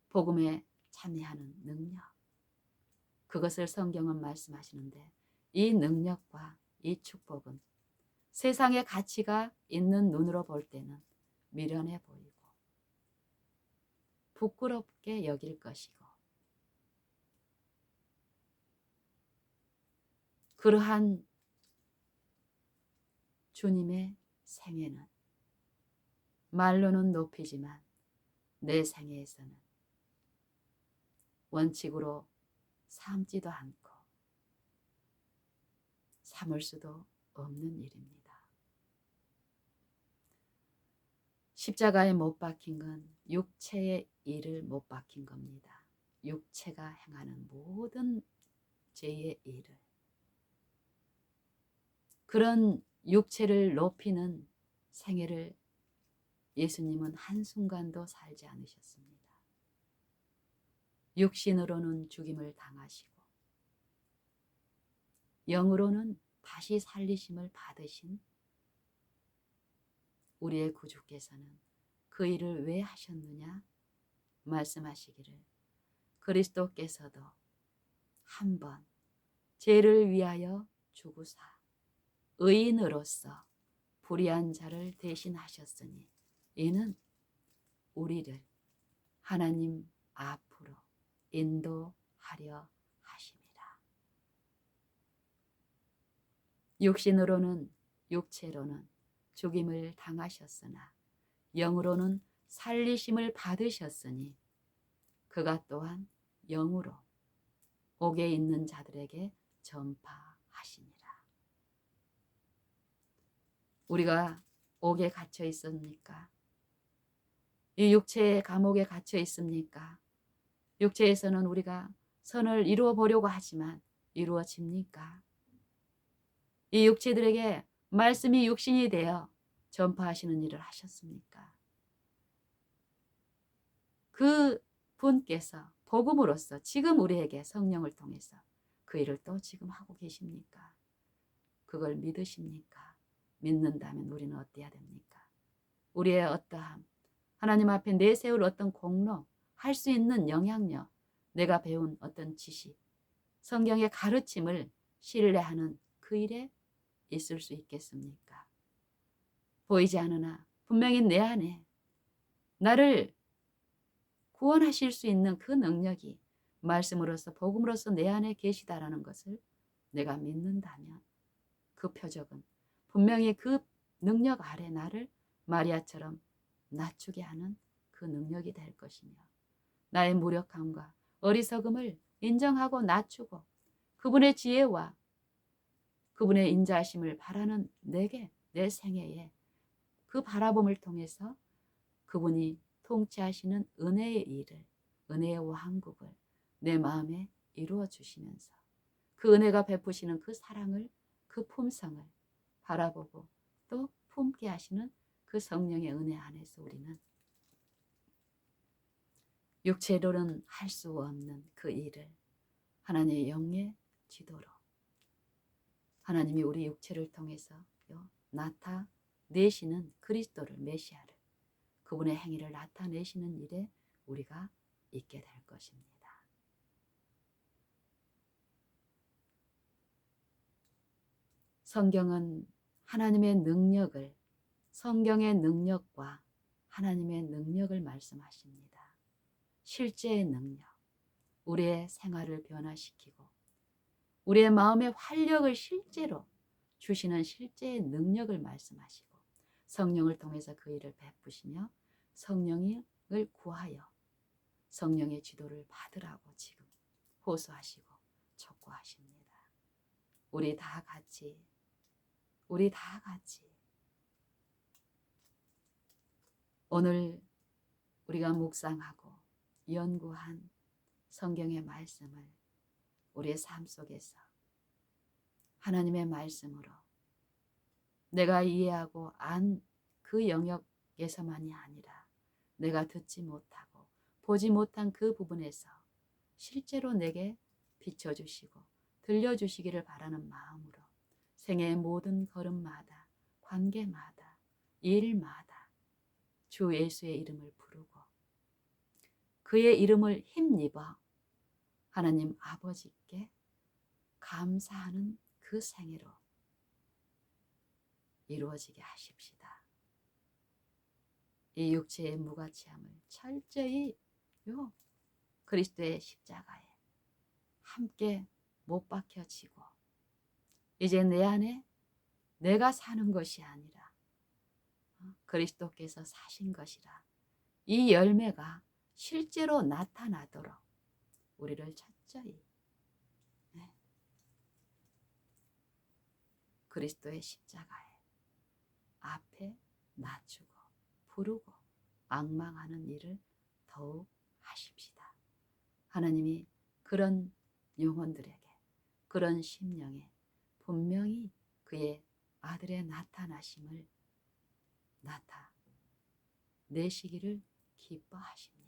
복음에 참여하는 능력 그것을 성경은 말씀하시는데 이 능력과 이 축복은 세상의 가치가 있는 눈으로 볼 때는 미련해 보이고 부끄럽게 여길 것이고 그러한 주님의 생애는 말로는 높이지만 내 생애에서는 원칙으로 삼지도 않고 삼을 수도 없는 일입니다. 십자가에 못 박힌 건 육체의 일을 못 박힌 겁니다. 육체가 행하는 모든 죄의 일을, 그런 육체를 높이는 생애를 예수님은 한순간도 살지 않으셨습니다. 육신으로는 죽임을 당하시고 영으로는 다시 살리심을 받으신 우리의 구주께서는 그 일을 왜 하셨느냐 말씀하시기를, 그리스도께서도 한번 죄를 위하여 죽으사 의인으로서 불의한 자를 대신하셨으니 이는 우리를 하나님 앞으로 인도하려 하심이라. 육신으로는 육체로는 죽임을 당하셨으나 영으로는 살리심을 받으셨으니 그가 또한 영으로 옥에 있는 자들에게 전파하시니라. 우리가 옥에 갇혀 있습니까? 이 육체의 감옥에 갇혀 있습니까? 육체에서는 우리가 선을 이루어 보려고 하지만 이루어집니까? 이 육체들에게 말씀이 육신이 되어 전파하시는 일을 하셨습니까? 그 분께서 복음으로써 지금 우리에게 성령을 통해서 그 일을 또 지금 하고 계십니까? 그걸 믿으십니까? 믿는다면 우리는 어때야 됩니까? 우리의 어떠함, 하나님 앞에 내세울 어떤 공로, 할 수 있는 영향력, 내가 배운 어떤 지식, 성경의 가르침을 신뢰하는 그 일에 있을 수 있겠습니까? 보이지 않으나 분명히 내 안에 나를 구원하실 수 있는 그 능력이 말씀으로서 복음으로서 내 안에 계시다라는 것을 내가 믿는다면 그 표적은 분명히 그 능력 아래 나를 마리아처럼 낮추게 하는 그 능력이 될 것이며, 나의 무력함과 어리석음을 인정하고 낮추고 그분의 지혜와 그분의 인자하심을 바라는 내게, 내 생애에 그 바라봄을 통해서 그분이 통치하시는 은혜의 일을, 은혜의 왕국을 내 마음에 이루어 주시면서 그 은혜가 베푸시는 그 사랑을, 그 품성을 바라보고 또 품게 하시는 그 성령의 은혜 안에서 우리는 육체로는 할 수 없는 그 일을 하나님의 영의 지도로 하나님이 우리 육체를 통해서 나타내시는 그리스도를, 메시아를, 그분의 행위를 나타내시는 일에 우리가 있게 될 것입니다. 성경은 하나님의 능력을, 성경의 능력과 하나님의 능력을 말씀하십니다. 실제의 능력, 우리의 생활을 변화시키고 우리의 마음의 활력을 실제로 주시는 실제의 능력을 말씀하시고 성령을 통해서 그 일을 베푸시며 성령을 구하여 성령의 지도를 받으라고 지금 호소하시고 촉구하십니다. 우리 다 같이 오늘 우리가 묵상하고 연구한 성경의 말씀을 우리의 삶 속에서 하나님의 말씀으로 내가 이해하고 안 그 영역에서만이 아니라 내가 듣지 못하고 보지 못한 그 부분에서 실제로 내게 비춰주시고 들려주시기를 바라는 마음으로 생애의 모든 걸음마다, 관계마다, 일마다 주 예수의 이름을 부르고 그의 이름을 힘입어 하나님 아버지께 감사하는 그 생애로 이루어지게 하십시다. 이 육체의 무가치함을 철저히 그리스도의 십자가에 함께 못 박혀지고 이제 내 안에 내가 사는 것이 아니라 그리스도께서 사신 것이라 이 열매가 실제로 나타나도록 우리를 철저히 그리스도의 십자가에 앞에 낮추고 부르고 앙망하는 일을 더욱 하십시다. 하나님이 그런 영혼들에게, 그런 심령에 분명히 그의 아들의 나타나심을 나타내시기를 기뻐하십니다.